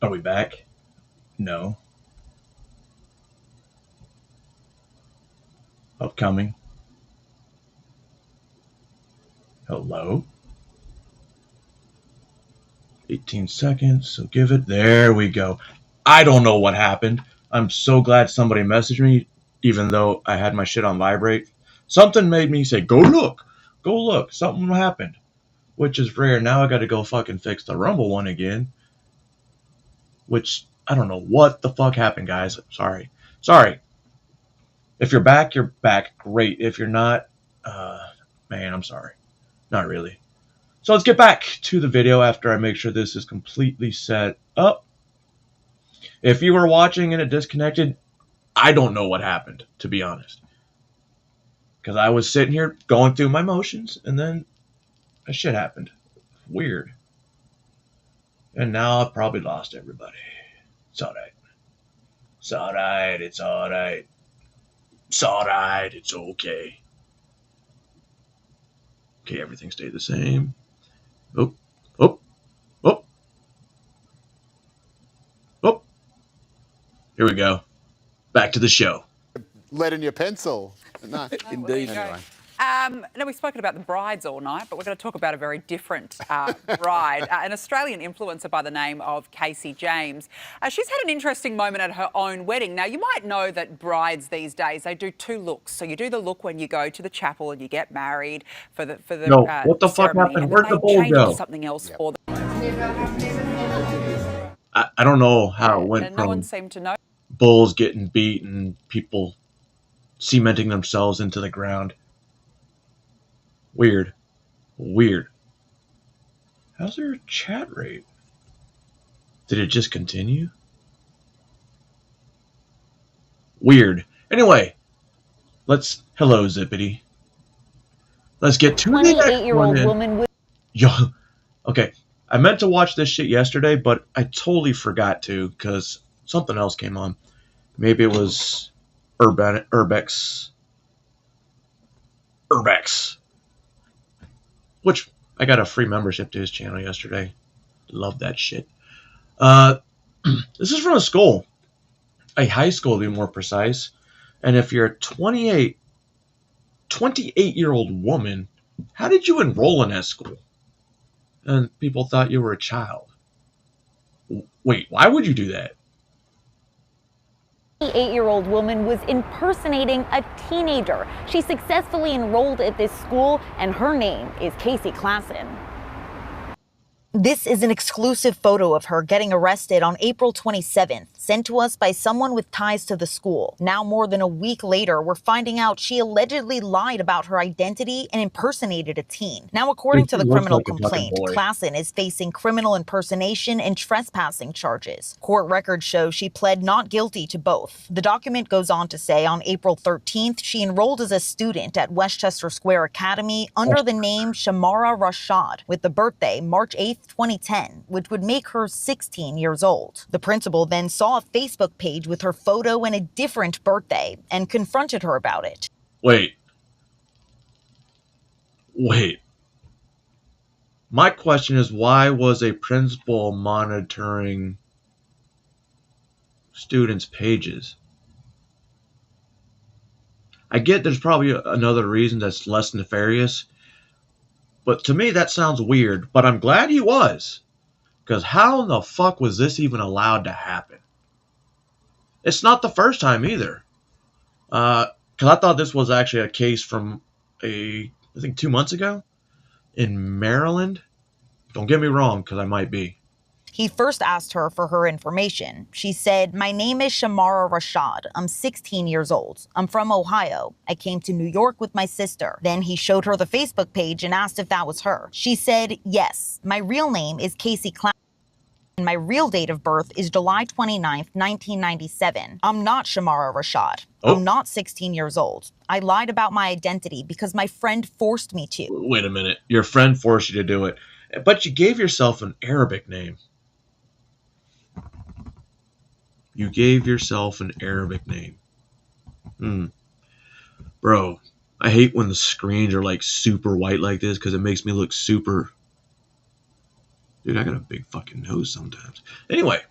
Are we back? No. Upcoming. Hello? 18 seconds, so give it. There we go. I don't know what happened. I'm so glad somebody messaged me, even though I had my shit on vibrate. Something made me say, go look. Go look. Something happened. Which is rare. Now I gotta go fucking fix the Rumble one again. Which, I don't know what the fuck happened, guys. Sorry. Sorry. If you're back, you're back. Great. If you're not, man, I'm sorry. Not really. So let's get back to the video after I make sure this is completely set up. If you were watching and it disconnected, I don't know what happened, to be honest. Because I was sitting here going through my motions, and then that shit happened. Weird. And now I've probably lost everybody. It's alright. It's alright. It's alright. It's alright. It's okay. Okay, everything stayed the same. Oh, oh, oh, oh. Here we go. Back to the show. Lead in your pencil. No. Indeed. Anyway. Now, we've spoken about the brides all night, but we're going to talk about a very different bride, an Australian influencer by the name of Casey James. She's had an interesting moment at her own wedding. Now, you might know that brides these days, they do two looks. So you do the look when you go to the chapel and you get married for the No, what the fuck ceremony, happened? and Where'd then the they bowl change it go? to something else for them. I don't know how it went And no one from seemed to know. bulls getting beat and people cementing themselves into the ground. Weird. Weird. How's their chat rate? Did it just continue? Weird. Anyway, hello, Zippity. Let's get to the next 28-year-old woman with... Yo, okay. I meant to watch this shit yesterday, but I totally forgot to because something else came on. Maybe it was Urbex. Which I got a free membership to his channel yesterday. Love that shit. This is from a school. A high school, to be more precise. And if you're a 28-year-old woman, how did you enroll in that school? And people thought you were a child. Wait, why would you do that? 28-year-old woman was impersonating a teenager. She successfully enrolled at this school, and her name is Casey Klassen. This is an exclusive photo of her getting arrested on April 27th, sent to us by someone with ties to the school. Now, more than a week later, we're finding out she allegedly lied about her identity and impersonated a teen. Now, according to the criminal complaint, Klassen is facing criminal impersonation and trespassing charges. Court records show she pled not guilty to both. The document goes on to say on April 13th, she enrolled as a student at Westchester Square Academy under the name Shamara Rashad, with the birthday March 8th, 2010, which would make her 16 years old. The principal then saw a Facebook page with her photo and a different birthday and confronted her about it. Wait. My question is, why was a principal monitoring students' pages? I get there's probably another reason that's less nefarious, but to me that sounds weird, but I'm glad he was. Because how in the fuck was this even allowed to happen? It's not the first time either. Because I thought this was actually a case from I think 2 months ago in Maryland. Don't get me wrong, because I might be. He first asked her for her information. She said, "My name is Shamara Rashad. I'm 16 years old. I'm from Ohio. I came to New York with my sister." Then he showed her the Facebook page and asked if that was her. She said, "Yes, my real name is Casey Klassen. And my real date of birth is July 29th, 1997. I'm not Shamara Rashad. I'm not 16 years old. I lied about my identity because my friend forced me to." Wait a minute. Your friend forced you to do it. But you gave yourself an Arabic name. You gave yourself an Arabic name. Bro, I hate when the screens are like super white like this because it makes me look super... Dude, I got a big fucking nose sometimes. Anyway,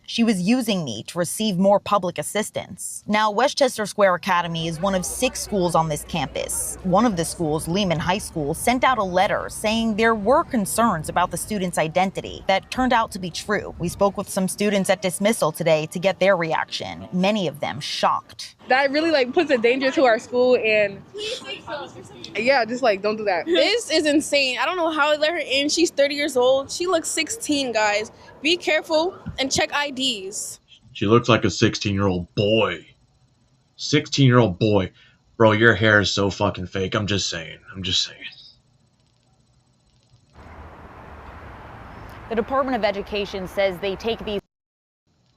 She was using me to receive more public assistance. Now, Westchester Square Academy is one of 6 schools on this campus. One of the schools, Lehman High School, sent out a letter saying there were concerns about the student's identity that turned out to be true. We spoke with some students at dismissal today to get their reaction, many of them shocked. That really puts a danger to our school, and yeah, just don't do that. This is insane. I don't know how they let her in. She's 30 years old. She looks 16, guys. Be careful and check IDs. She looks like a 16-year-old boy. 16-year-old boy. Bro, your hair is so fucking fake. I'm just saying. The Department of Education says they take these.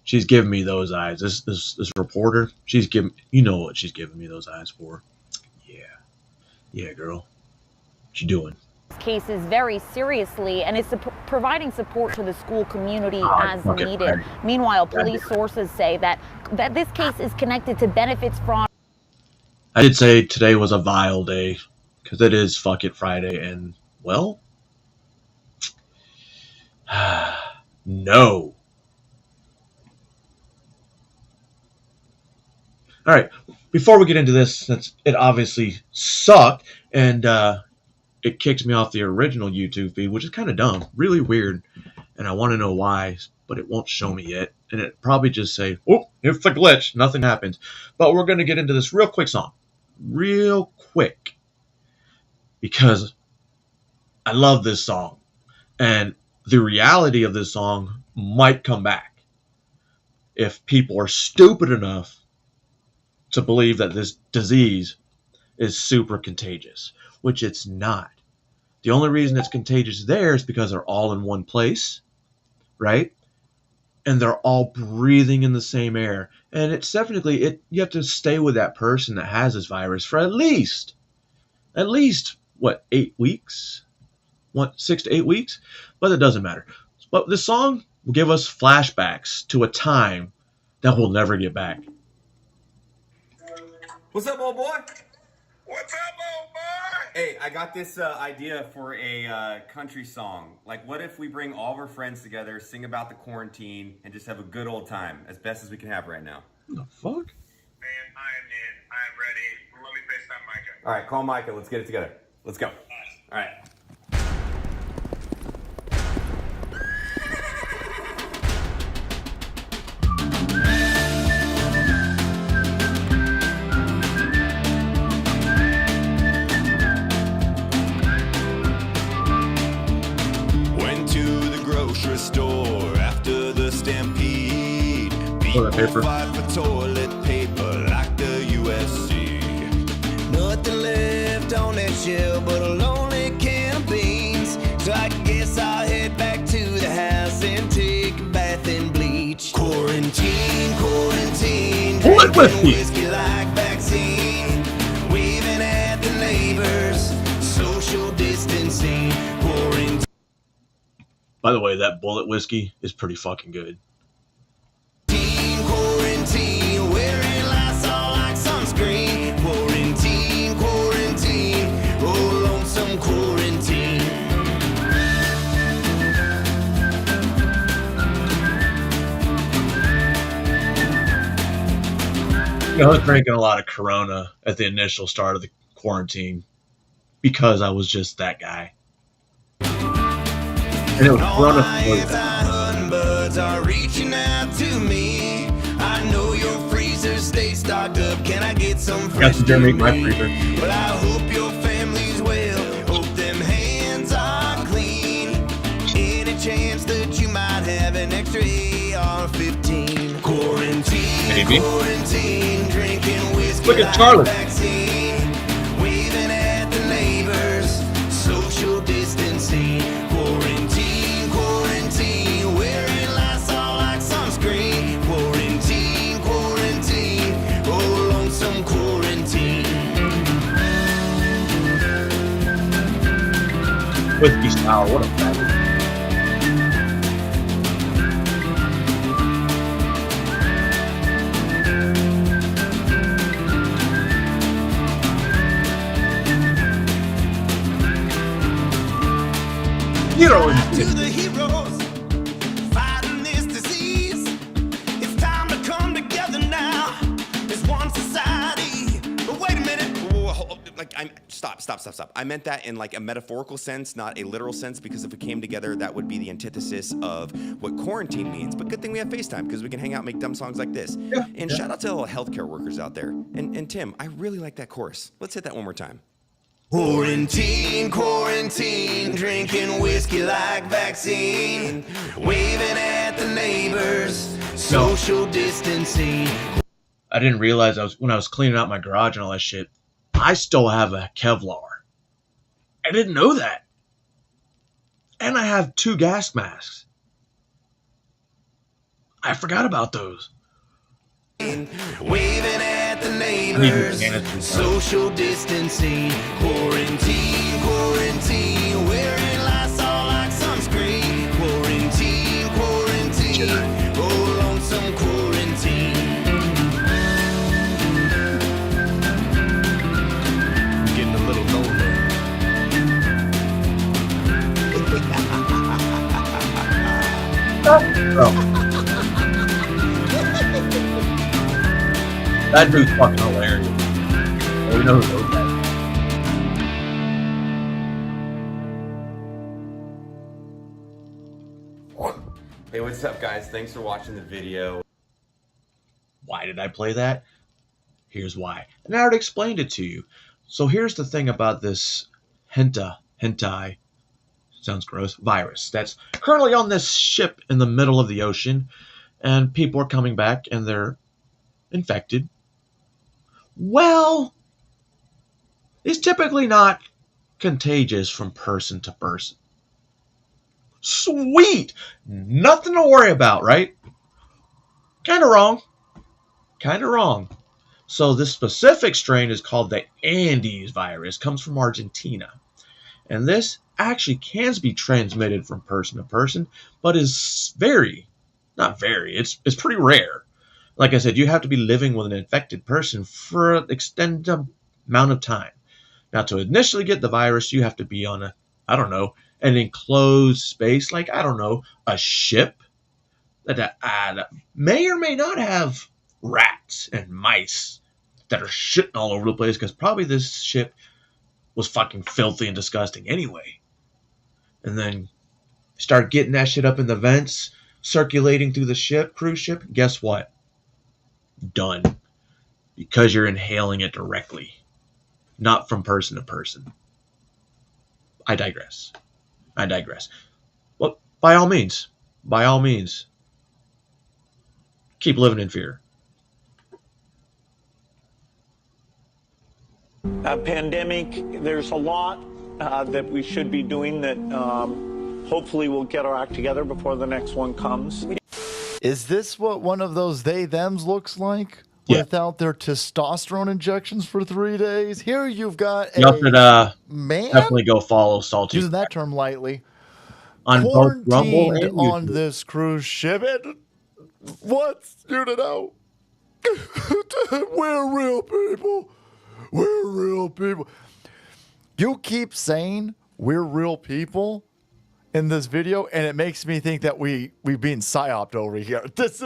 She's giving me those eyes. This reporter, she's giving, you know what she's giving me those eyes for. Yeah, girl. What you doing? Cases very seriously and is providing support to the school community as needed. Meanwhile, police sources say that this case is connected to benefits fraud. I did say today was a vile day because it is Fuck It Friday, and well, no. All right, before we get into this, since it obviously sucked and it kicked me off the original YouTube feed, which is kind of dumb, really weird, and I want to know why, but it won't show me yet, and it probably just say, oh, it's a glitch, nothing happens. But we're going to get into this real quick, because I love this song, and the reality of this song might come back if people are stupid enough to believe that this disease is super contagious, which it's not. The only reason it's contagious there is because they're all in one place, right? And they're all breathing in the same air. And it's definitely, you have to stay with that person that has this virus for at least, what, 8 weeks? 6 to 8 weeks? But it doesn't matter. But this song will give us flashbacks to a time that we'll never get back. What's up, old boy? What's up, old boy? Hey, I got this idea for a country song. What if we bring all of our friends together, sing about the quarantine, and just have a good old time, as best as we can have right now? What the fuck? Man, I am in. I am ready. Let me FaceTime Micah. All right, call Micah. Let's get it together. Let's go. All right. Store after the stampede. Toilet paper. Fight for toilet paper like the UFC. Nothing left on that shelf but a lonely can of beans. So I guess I'll head back to the house and take a bath and bleach. Quarantine, drinking whiskey like vaccine. Waving at the neighbors, social distancing. Quarantine. By the way, that bullet whiskey is pretty fucking good. Quarantine, wearing Lysol like sunscreen. Quarantine, oh, lonesome quarantine. I was drinking a lot of Corona at the initial start of the quarantine because I was just that guy. And it was Corona. Birds are reaching out to me. I know your freezer stays stocked up. Can I get some fresh? Got to donate my freezer. Well, I hope your family's well. Hope them hands are clean. Any chance that you might have an extra AR-15? Quarantine. Maybe. Quarantine, drinking whiskey. Look at Charlie. Vaccine, waving at the neighbors. Social distancing. Quarantine, wearing Lysol like sunscreen. Quarantine, oh, lonesome quarantine. Whiskey style, what a fabulous. To the heroes fighting this disease, on society. But wait a minute. Whoa, like, stop. I meant that in like a metaphorical sense, not a literal sense, because if we came together, that would be the antithesis of what quarantine means. But good thing we have FaceTime, because we can hang out and make dumb songs like this. And shout out to all the healthcare workers out there. And Tim, I really like that chorus. Let's hit that one more time. Quarantine, drinking whiskey like vaccine, waving at the neighbors, social distancing. I didn't realize when I was cleaning out my garage and all that shit, I still have a Kevlar. I didn't know that. And I have 2 gas masks. I forgot about those. Waving at the neighbors, social distancing, quarantine, wearing Lysol like sunscreen, quarantine, oh lonesome quarantine. Getting a little lonely. Oh. That dude's fucking hilarious. We know who wrote that. Hey, what's up, guys? Thanks for watching the video. Why did I play that? Here's why. And I already explained it to you. So here's the thing about this hentai, sounds gross, virus that's currently on this ship in the middle of the ocean, and people are coming back and they're infected. Well, it's typically not contagious from person to person. Sweet! Nothing to worry about, right? Kind of wrong. So this specific strain is called the Andes virus, comes from Argentina. And this actually can be transmitted from person to person, but is it's pretty rare. Like I said, you have to be living with an infected person for an extended amount of time. Now, to initially get the virus, you have to be on an enclosed space, like, a ship that may or may not have rats and mice that are shitting all over the place, because probably this ship was fucking filthy and disgusting anyway. And then start getting that shit up in the vents, circulating through the ship, cruise ship. Guess what? Done. Because you're inhaling it directly, not from person to person. I digress. Well, by all means, keep living in fear. Pandemic, there's a lot that we should be doing that hopefully we'll get our act together before the next one comes. Is this what one of those they-thems looks like? Yeah. Without their testosterone injections for 3 days? Here you've got You should man, definitely go follow Salty. using that term lightly, on both Rumble quarantined and on YouTube. this cruise ship. And what's you to know? We're real people. You keep saying we're real people in this video, and it makes me think that we've been psyoped over here. This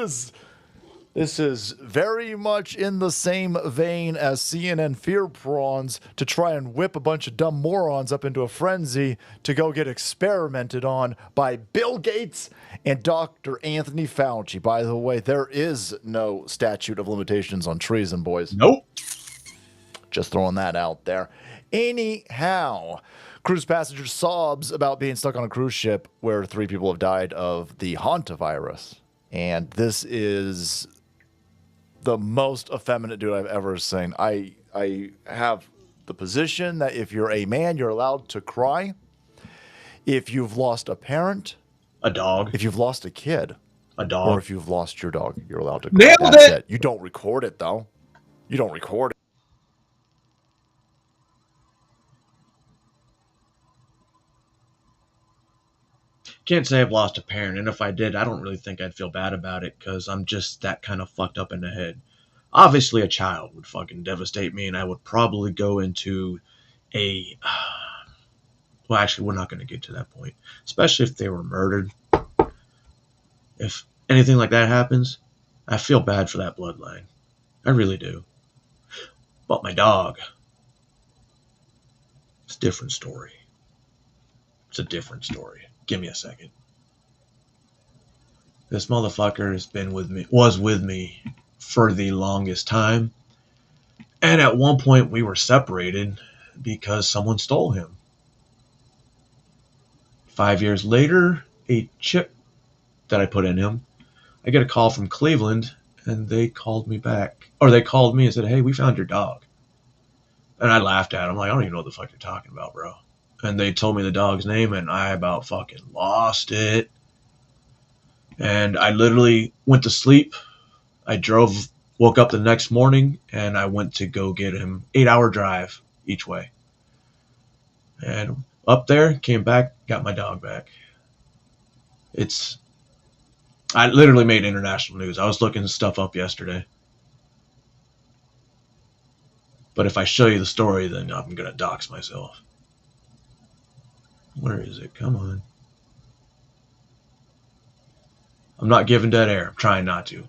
is very much in the same vein as CNN fear prawns to try and whip a bunch of dumb morons up into a frenzy to go get experimented on by Bill Gates and Dr. Anthony Fauci. By the way, there is no statute of limitations on treason, boys. Nope. Just throwing that out there. Anyhow, cruise passenger sobs about being stuck on a cruise ship where 3 people have died of the hantavirus. And this is the most effeminate dude I've ever seen. I have the position that if you're a man, you're allowed to cry. If you've lost a parent, a dog. If you've lost a kid, a dog. Or if you've lost your dog, you're allowed to cry. Nailed That's it! You don't record it, though. You don't record it. Can't say I've lost a parent, and if I did, I don't really think I'd feel bad about it, because I'm just that kind of fucked up in the head. Obviously, a child would fucking devastate me, and I would probably go into a... well, actually, we're not going to get to that point. Especially if they were murdered. If anything like that happens, I feel bad for that bloodline. I really do. But my dog, it's a different story. It's a different story. Give me a second. This motherfucker was with me for the longest time. And at one point we were separated because someone stole him. 5 years later, a chip that I put in him, I get a call from Cleveland, and they called me back. Or they called me and said, hey, we found your dog. And I laughed at him. Like, I don't even know what the fuck you're talking about, bro. And they told me the dog's name, and I about fucking lost it. And I literally went to sleep. I woke up the next morning, and I went to go get him. 8-hour drive each way. And up there, came back, got my dog back. I literally made international news. I was looking stuff up yesterday. But if I show you the story, then I'm going to dox myself. Where is it? Come on. I'm not giving dead air. I'm trying not to.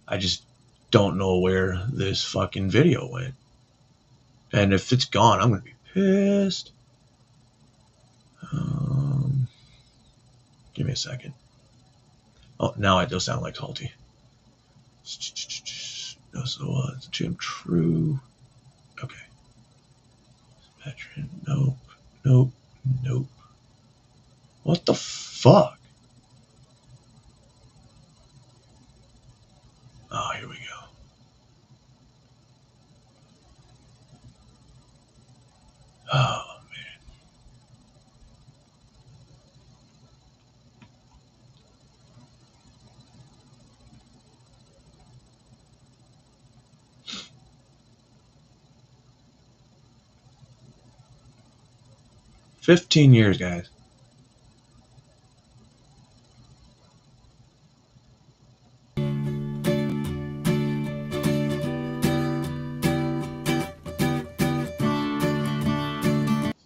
I just don't know where this fucking video went. And if it's gone, I'm going to be pissed. Give me a second. Oh, now I do sound like salty. No, so Jim True. Okay. Veteran. Nope. Nope. Nope. What the fuck? Oh, here we go. Oh. 15 years, guys.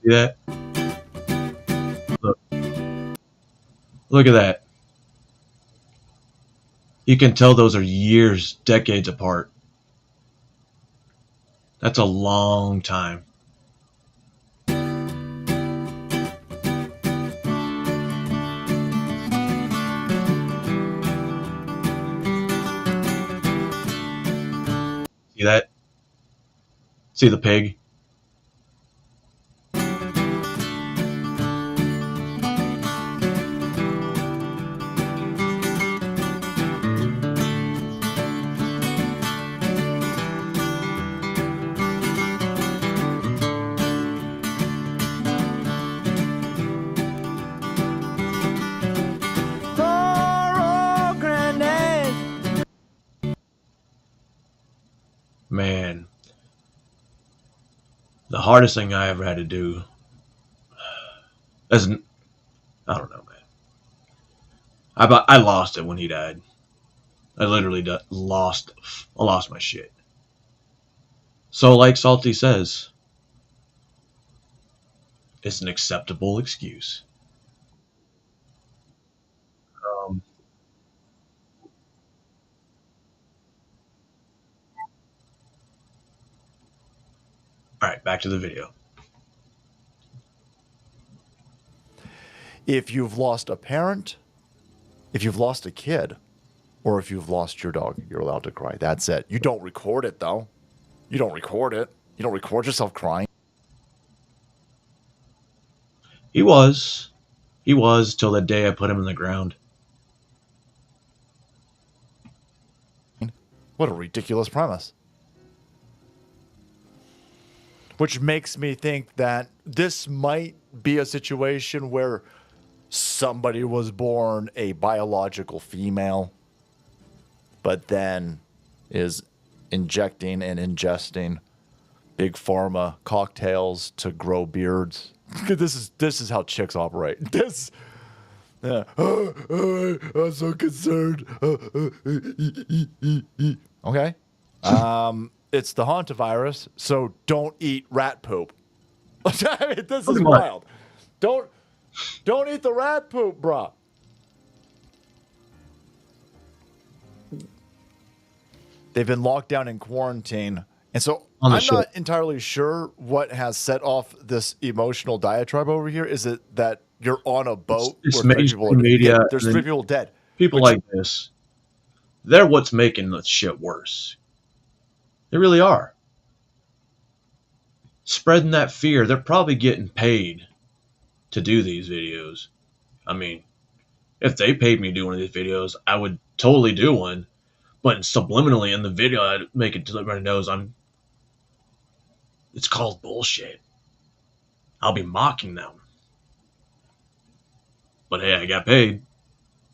See that? Look at that. You can tell those are years, decades apart. That's a long time. See that? See the pig? Man, the hardest thing I ever had to do I don't know, man. I lost it when he died. I literally lost my shit. So like Salty says, it's an acceptable excuse. All right, back to the video. If you've lost a parent, if you've lost a kid, or if you've lost your dog, you're allowed to cry. That's it. You don't record it, though. You don't record it. You don't record yourself crying. He was till the day I put him in the ground. What a ridiculous premise. Which makes me think that this might be a situation where somebody was born a biological female, but then is injecting and ingesting big pharma cocktails to grow beards. This is how chicks operate. I'm so concerned. Okay. It's the hantavirus, so don't eat rat poop. I mean, this is wild. Don't eat the rat poop, bruh. They've been locked down in quarantine, and so On the I'm show. not entirely sure what has set off this emotional diatribe over here. Is it that you're on a boat It's where three people mainstream media. there's and 3 then people dead? People like this, they're what's making the shit worse. They really are. Spreading that fear. They're probably getting paid to do these videos. I mean, if they paid me to do one of these videos, I would totally do one. But subliminally in the video, I'd make it to everybody knows it's called bullshit. I'll be mocking them. But hey, I got paid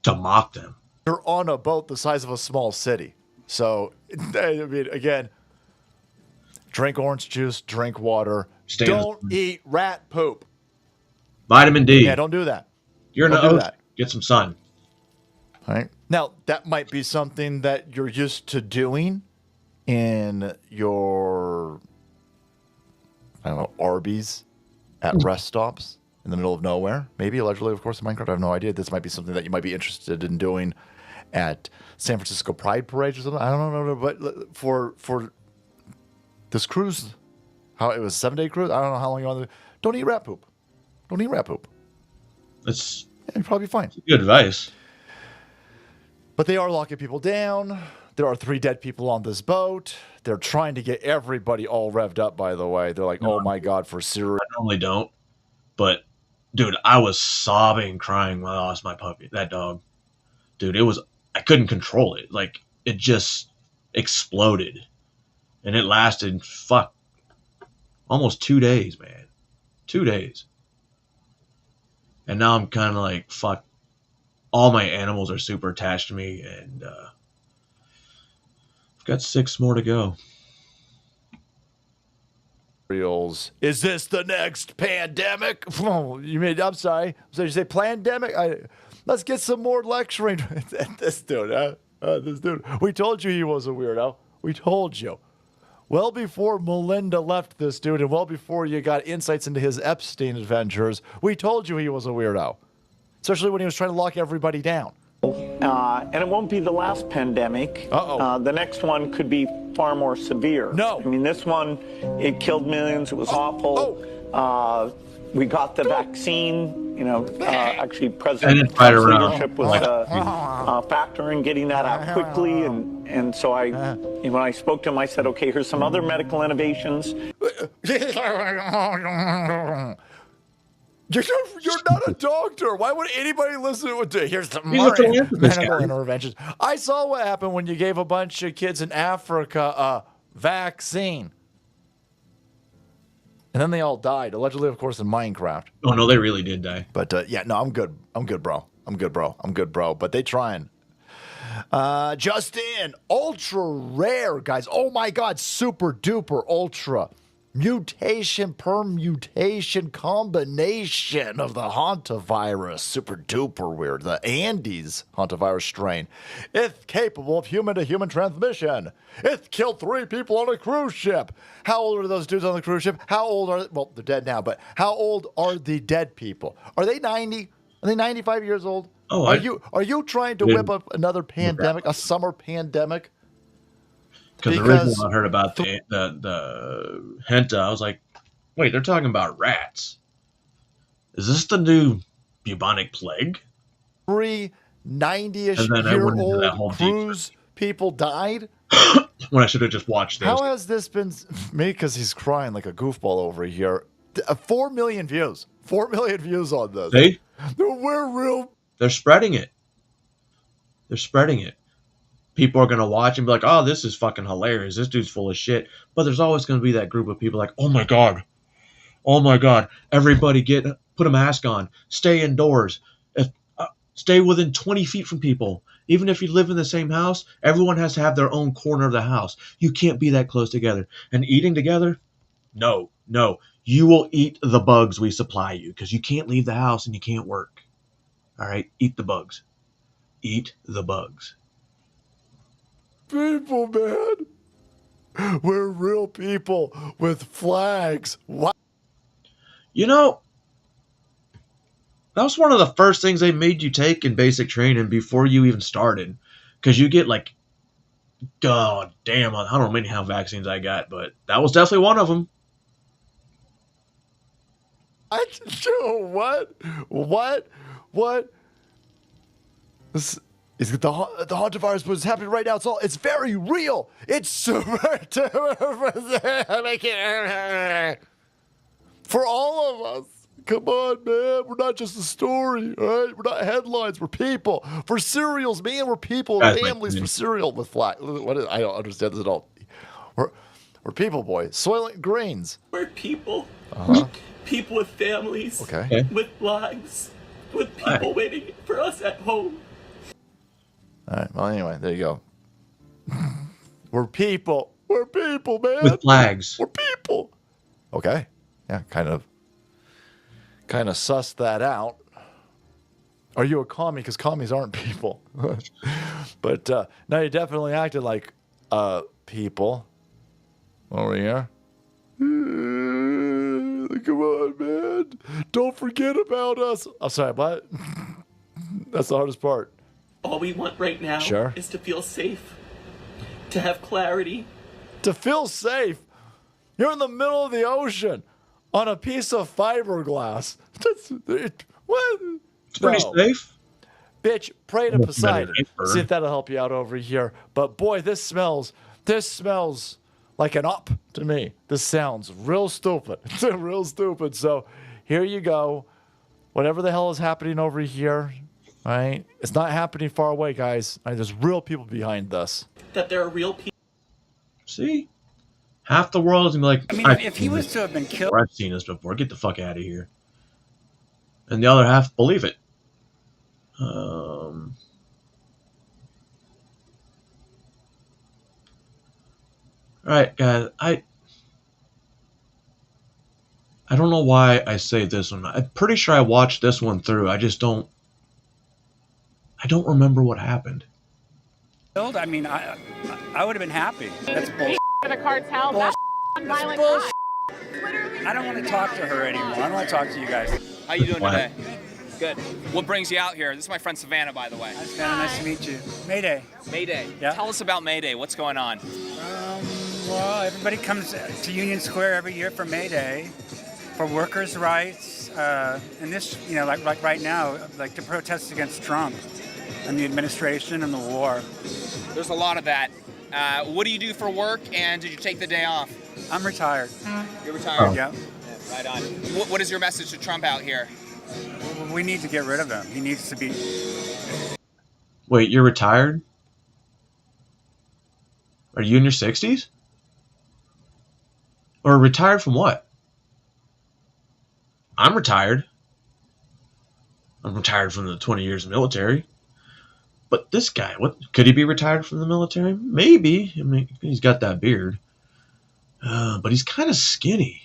to mock them. You're on a boat the size of a small city. So, I mean, again, drink orange juice, drink water. Don't eat rat poop. Vitamin D. Yeah, don't do that. You're in Don't the do ocean. that. Get some sun. All right. Now, that might be something that you're used to doing in your, I don't know, Arby's at rest stops in the middle of nowhere. Maybe, allegedly, of course, in Minecraft. I have no idea. This might be something that you might be interested in doing at San Francisco Pride Parade or something. I don't know. But for this cruise, how it was a 7-day cruise. I don't know how long you're on. Don't eat rat poop. Don't eat rat poop. That's you'll probably be fine. Good advice. But they are locking people down. There are 3 dead people on this boat. They're trying to get everybody all revved up, by the way. They're like, oh my God, for serious. I normally don't. But, dude, I was sobbing, crying when I lost my puppy. That dog. Dude, I couldn't control it. Like, it just exploded. And it lasted, almost 2 days, man. 2 days. And now I'm kind of like, fuck. All my animals are super attached to me, and I've got 6 more to go. Is this the next pandemic? Oh, I'm sorry. So you say pandemic? Let's get some more lecturing. This dude. This dude. We told you he was a weirdo. We told you. Well before Melinda left this dude, and well before you got insights into his Epstein adventures, we told you he was a weirdo. Especially when he was trying to lock everybody down. And it won't be the last pandemic. The next one could be far more severe. No. I mean, this one, it killed millions. It was awful. We got the vaccine. Actually, President Trump's leadership was a factor in getting that out quickly. And so when I spoke to him, I said, okay, here's some other medical innovations. You're not a doctor. Why would anybody listen to here's some more medical interventions? I saw what happened when you gave a bunch of kids in Africa a vaccine. And then they all died, allegedly, of course, in Minecraft. Oh, no, they really did die. But, I'm good. I'm good, bro. But they trying. Justin, ultra rare, guys. Oh, my God, super duper ultra. Mutation per mutation combination of the hantavirus. Super duper weird. The Andes hantavirus strain. It's capable of human-to-human transmission. It's killed 3 people on a cruise ship. How old are those dudes on the cruise ship? How old are... Well, they're dead now, but how old are the dead people? Are they 90? Are they 95 years old? Oh, Are you trying to whip up another pandemic, a summer pandemic? Because originally I heard about the henta, I was like, wait, they're talking about rats. Is this the new bubonic plague? 3 90-ish-year-old cruise people died? When I should have just watched this. How has this been... Me, because he's crying like a goofball over here. 4 million views. 4 million views on this. See? We're real... They're spreading it. People are going to watch and be like, oh, this is fucking hilarious. This dude's full of shit. But there's always going to be that group of people like, oh my God. Everybody put a mask on. Stay indoors. Stay within 20 feet from people. Even if you live in the same house, everyone has to have their own corner of the house. You can't be that close together. And eating together? No. You will eat the bugs we supply you because you can't leave the house and you can't work. All right? Eat the bugs. Eat the bugs. People, man. We're real people with flags. What? That was one of the first things they made you take in basic training before you even started. Because you get God damn, I don't know how many vaccines I got, but that was definitely one of them. What? This is the hantavirus, but it's happening right now. It's very real. It's super for all of us. Come on, man. We're not just a story, all right? We're not headlines. We're people. For cereals, man, we're people. Families for cereal with flag. I don't understand this at all. We're people, boy. Soylent Greens. We're people. Uh-huh. People with families. Okay. With lives. With people waiting for us at home. All right. Well, anyway, there you go. We're people. We're people, man. With flags. We're people. Okay. Yeah, kind of suss that out. Are you a commie? Because commies aren't people. But now you definitely acted like people over here. Come on, man. Don't forget about us. I'm sorry, what? That's the hardest part. All we want right now is to feel safe, to have clarity. To feel safe? You're in the middle of the ocean on a piece of fiberglass. What? It's pretty safe. Bitch, pray to Poseidon. See if that'll help you out over here. But boy, this smells like an up to me. This sounds real stupid. It's real stupid. So here you go. Whatever the hell is happening over here, all right? It's not happening far away, guys. All right, there's real people behind this. That there are real people. See? Half the world is going to be like, I mean, if he was to have been killed. I've seen this before. Get the fuck out of here. And the other half believe it. Alright, guys. I don't know why I say this one. I'm pretty sure I watched this one through. I don't remember what happened. I mean, I would have been happy. That's bullshit. The cartel. Bullshit. Violent Bullshit. I don't want to talk to her anymore. I don't want to talk to you guys. How you doing today? Good. What brings you out here? This is my friend Savannah, by the way. Hi, Savannah. Nice to meet you. Mayday. Mayday. Yeah. Tell us about Mayday. What's going on? Well, everybody comes to Union Square every year for Mayday, for workers' rights, and this, like right now, like to protest against Trump and the administration and the war. There's a lot of that. What do you do for work, and did you take the day off? I'm retired. You're retired? Yeah. Right on. What is your message to Trump out here? We need to get rid of him. He needs to be... Wait, you're retired? Are you in your 60s? Or retired from what? I'm retired. I'm retired from the 20 years of military. But this guy, what could he be retired from the military? Maybe. I mean, he's got that beard. But he's kind of skinny.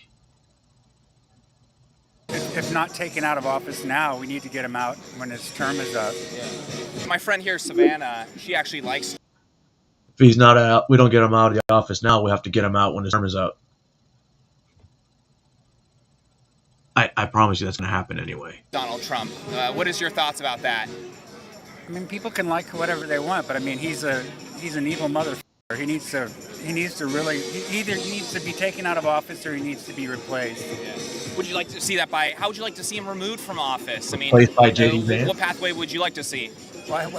If not taken out of office now, we need to get him out when his term is up. Yeah. My friend here, Savannah, she actually likes... If he's not out, we don't get him out of the office now. We have to get him out when his term is up. I promise you that's going to happen anyway. Donald Trump. What is your thoughts about that? I mean, people can like whatever they want, but I mean, he's an evil motherfucker. He needs to really, he either needs to be taken out of office or he needs to be replaced. Yeah. Would you like to see that how would you like to see him removed from office? I mean, replaced by JD Vance? What pathway would you like to see? Well,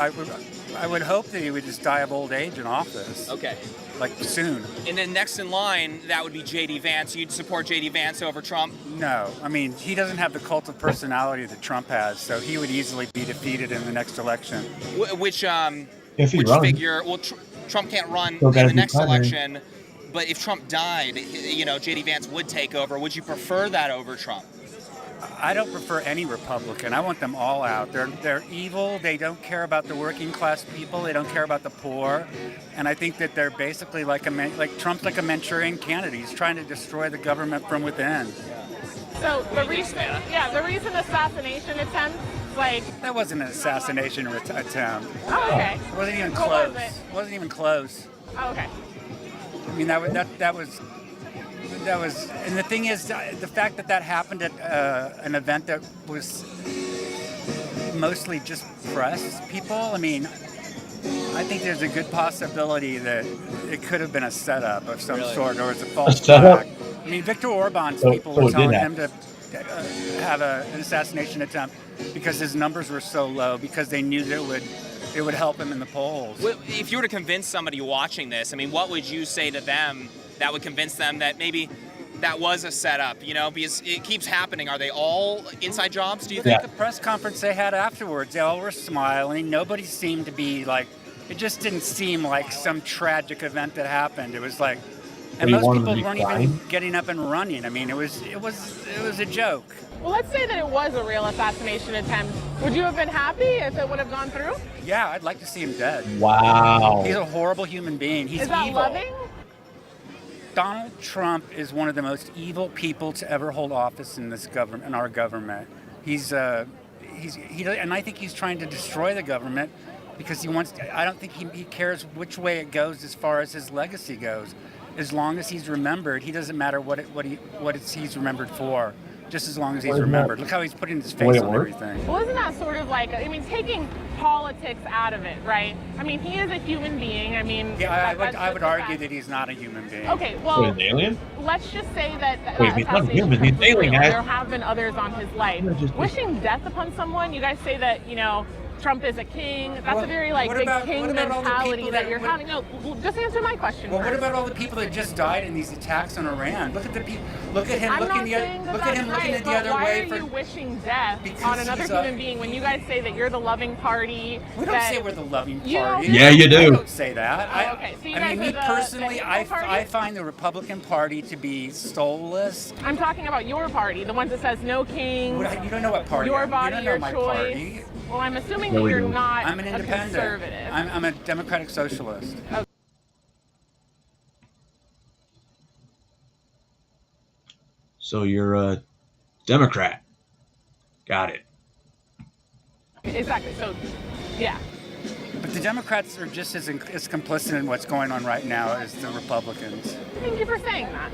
I would hope that he would just die of old age in office. Okay. Like soon. And then next in line, that would be JD Vance. You'd support JD Vance over Trump? No. I mean, he doesn't have the cult of personality that Trump has, so he would easily be defeated in the next election. Which figure? Well, Trump can't run in the next election, but if Trump died, JD Vance would take over. Would you prefer that over Trump? I don't prefer any Republican. I want them all out. They're evil. They don't care about the working class people. They don't care about the poor. And I think that they're basically like Trump's like a Manchurian candidate. He's trying to destroy the government from within. So the reason assassination attempt, that wasn't an assassination attempt. Oh, okay. It wasn't even What close. was it? It wasn't even close. Oh, okay. I mean, that was, and the thing is, the fact that happened at an event that was mostly just press people. I mean, I think there's a good possibility that it could have been a setup of some sort, or it's a A false setup? flag. I mean, Viktor Orban's So- people so were it did telling happen. him to have an assassination attempt because his numbers were so low, because they knew that it would help him in the polls. Well, if you were to convince somebody watching this, I mean, what would you say to them that would convince them that maybe that was a setup, you know, because it keeps happening? Are they all inside jobs, do you think? The press conference they had afterwards, they all were smiling. Nobody seemed to be like, it just didn't seem like some tragic event that happened. It was like, and What, you most want them to people be weren't crying? even getting up and running. I mean, it was a joke. Well, let's say that it was a real assassination attempt. Would you have been happy if it would have gone through? Yeah, I'd like to see him dead. Wow. He's a horrible human being. He's Is that evil. loving? Donald Trump is one of the most evil people to ever hold office in this government, in our government. And I think he's trying to destroy the government because he wants. I don't think he cares which way it goes as far as his legacy goes. As long as he's remembered, he doesn't matter what he's remembered for. Just as long as he's remembered. Look how he's putting his face on everything. Well, isn't that sort of like, I mean, taking politics out of it, right? I mean, he is a human being. I mean, Yeah, that's I would just a argue fact. that he's not a human being. Okay, well, What, an alien? let's just say that Wait, he's not assassination human, he's was real. alien, guys. There have been others on his life. Wishing death upon someone, you guys say that, you know, Trump is a king. That's Well, a very like what big about- king what about all the mentality people that that- you're what- having. No, just answer my question. Well, what first. about all the people that just died in these attacks on Iran? Look at the people. Look at him I'm looking not the saying other. that Look at that's him looking right, at the but other why way are for. you wishing death Because on another he's a- human being when you guys say that you're the loving party? We don't say we're the loving You party. don't- Yeah, you do. I don't say that. Oh, okay. So you I guys mean, are me the personally, hateful party? I find the Republican Party to be soulless. I'm talking about your party, the one that says no kings. You don't know what party. Your I'm. body, you don't know your my choice. party. Well, I'm assuming No, that we you're don't. not I'm an a independent. conservative. I'm a democratic socialist. So you're a Democrat. Got it. Exactly. So, yeah. But the Democrats are just as complicit in what's going on right now as the Republicans. Thank you for saying that.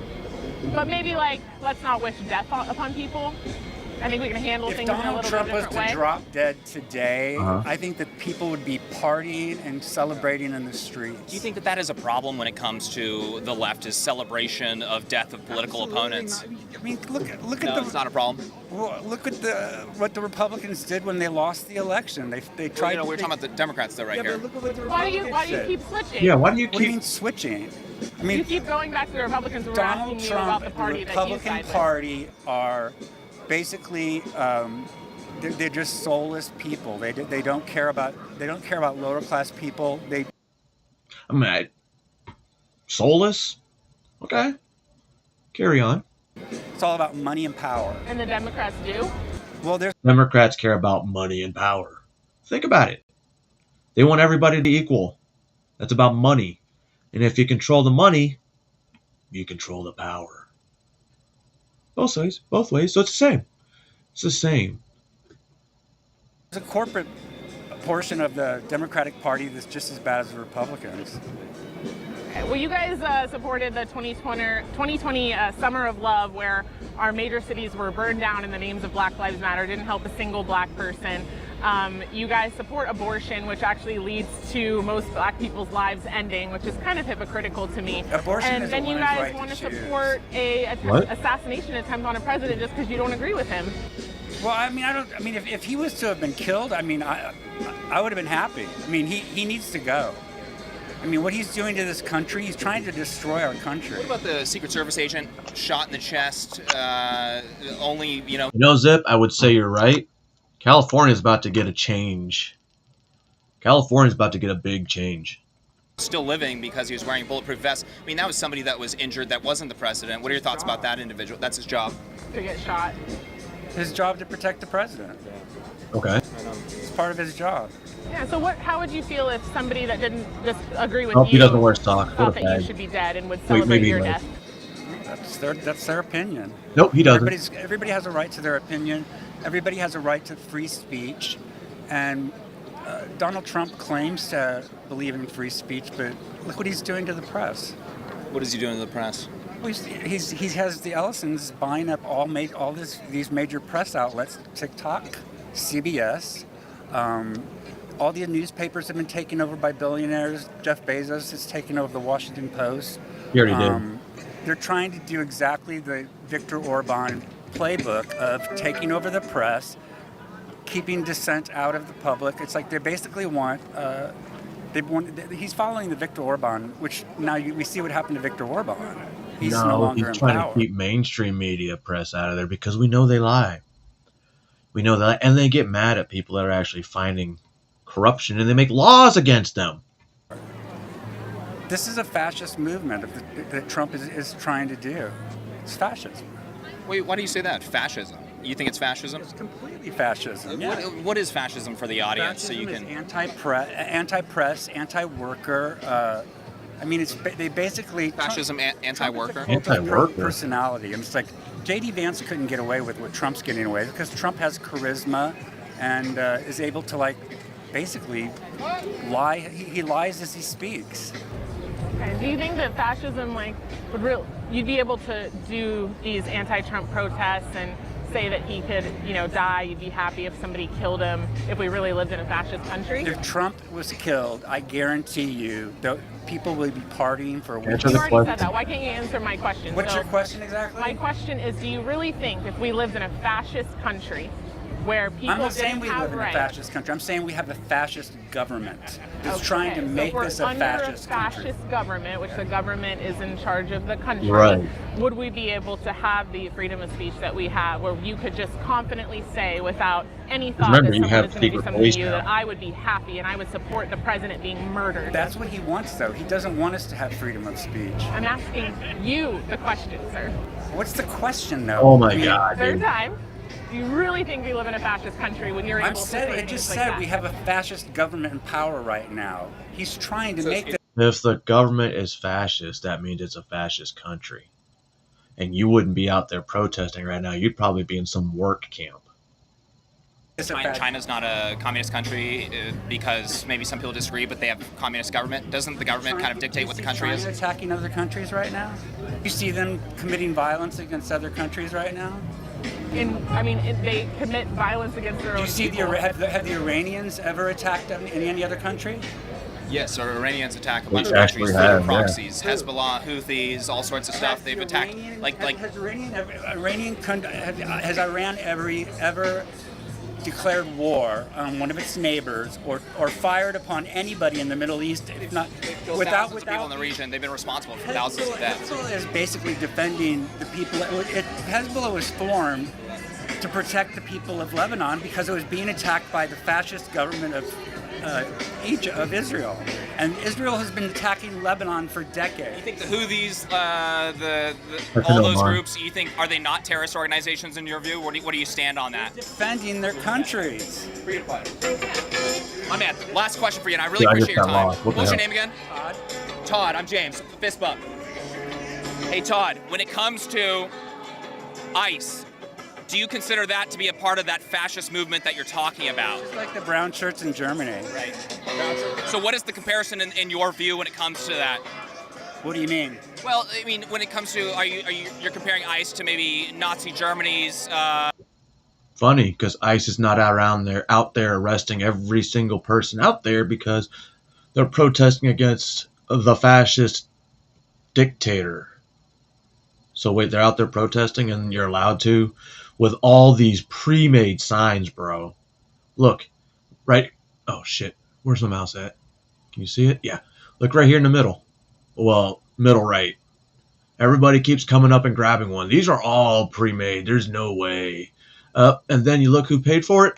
But maybe, like, let's not wish death upon people. I think we can handle If things in a Donald little Trump bit was different to way. drop dead today, Uh-huh. I think that people would be partying and celebrating in the streets. Do you think that that is a problem when it comes to the left's celebration of death of political opponents? I mean, look at No, the. it's not a problem. Well, look at what the Republicans did when they lost the election. They tried. Well, you know, we're talking about the Democrats, though, right here. But look at what the Why do Republicans you did. keep switching? Yeah, why do you What do you keep... mean switching? I You mean, keep going back to the Republicans when we're Donald asking you about Trump the and party the that you Republican side with. Party are basically they're just soulless people. They don't care about lower class people. I'm mad. Soulless? Okay. Carry on. It's all about money and power. And the Democrats do? Well, there's Democrats care about money and power. Think about it. They want everybody to be equal. That's about money. And if you control the money, you control the power. Both ways. Both ways. So it's the same. It's the same. a corporate portion of the Democratic Party that's just as bad as the Republicans. Well, you guys supported the 2020 Summer of Love, where our major cities were burned down in the names of Black Lives Matter. Didn't help a single black person. You guys support abortion, which actually leads to most black people's lives ending, which is kind of hypocritical to me. Abortion and is a then you woman's guys right want to to choose. support a assassination attempt on a president just because you don't agree with him. Well, I mean, if he was to have been killed, I mean, I would have been happy. I mean, he needs to go. I mean, what he's doing to this country, he's trying to destroy our country. What about the Secret Service agent shot in the chest? Only, you know. You know, Zip, I would say you're right. California's about to get a change. California's about to get a big change. Still living because he was wearing a bulletproof vest. I mean, that was somebody that was injured. That wasn't the president. What are your thoughts about that individual? That's his job. To get shot. His job to protect the president. Okay. It's part of his job. Yeah, so how would you feel if somebody that didn't just agree with I hope you he doesn't wear socks. thought What a that you fag. should be dead and would Wait, celebrate maybe your he death? That's their opinion. Nope, he doesn't. Everybody has a right to their opinion. Everybody has a right to free speech. And Donald Trump claims to believe in free speech, but look what he's doing to the press. What is he doing to the press? Well, he has the Ellisons buying up these major press outlets: TikTok, CBS, all the newspapers have been taken over by billionaires. Jeff Bezos has taken over the Washington Post. He already did. They're trying to do exactly the Viktor Orban playbook of taking over the press, keeping dissent out of the public. It's like they basically want, he's following the Viktor Orban, which now we see what happened to Viktor Orban. He's no longer he's in trying power. to keep mainstream media press out of there because we know they lie. We know that, and they get mad at people that are actually finding corruption, and they make laws against them. This is a fascist movement that Trump is trying to do. It's fascism. Wait, why do you say that? Fascism? You think it's fascism? It's completely fascism. Yeah. What is fascism for the audience? Fascism so you can anti-press, anti-worker. I mean, they basically fascism, anti-worker, anti-worker personality. And it's like J.D. Vance couldn't get away with what Trump's getting away with because Trump has charisma and is able to basically lie. He lies as he speaks. Okay. Do you think that fascism, you'd be able to do these anti-Trump protests and say that he could, die? You'd be happy if somebody killed him if we really lived in a fascist country? If Trump was killed, I guarantee you that people will be partying for weeks. You already said that. Why can't you answer my question? What's your question exactly? My question is, do you really think if we lived in a fascist country where people I'm not saying we didn't have live in a fascist country. I'm saying we have a fascist government that's trying to make this a fascist country. Under a fascist government, which the government is in charge of the country, right, would we be able to have the freedom of speech that we have, where you could just confidently say without any thought that someone is going to do something to you that I would be happy and I would support the president being murdered? That's what he wants, though. He doesn't want us to have freedom of speech. I'm asking you the question, sir. What's the question, though? Oh my God, third time. Do you really think we live in a fascist country when you're able to say I just said we have a fascist government in power right now. He's trying to make the... If the government is fascist, that means it's a fascist country. And you wouldn't be out there protesting right now. You'd probably be in some work camp. China's not a communist country because maybe some people disagree, but they have a communist government. Doesn't the government kind of dictate what the country is? China attacking other countries right now? You see them committing violence against other countries right now? They commit violence against their own people. Do you see have the Iranians ever attacked any other country? Yes, our Iranians attack a bunch of countries through their proxies. Yeah. Hezbollah, Houthis, all sorts of stuff. They've attacked has Iran ever declared war on one of its neighbors or fired upon anybody in the Middle East? If not, without people in the region, they've been responsible for thousands of deaths. Hezbollah is basically defending the people. Hezbollah was formed to protect the people of Lebanon because it was being attacked by the fascist government of Israel, and Israel has been attacking Lebanon for decades. You think the Houthis, all those groups, are they not terrorist organizations in your view? Where do you stand on that? Defending their countries. My man, last question for you, and I really appreciate your time. What's your name again? Todd. Todd, I'm James. Fist bump. Hey Todd, when it comes to ICE, do you consider that to be a part of that fascist movement that you're talking about? It's like the brown shirts in Germany. Right. So what is the comparison in your view when it comes to that? What do you mean? Well, I mean, when it comes to, you're comparing ICE to maybe Nazi Germany's... Funny, because ICE is not out there arresting every single person out there because they're protesting against the fascist dictator. So wait, they're out there protesting and you're allowed to? With all these pre-made signs, bro. Look, right. Oh, shit. Where's the mouse at? Can you see it? Yeah. Look right here in the middle. Well, middle right. Everybody keeps coming up and grabbing one. These are all pre-made. There's no way. And then you look who paid for it.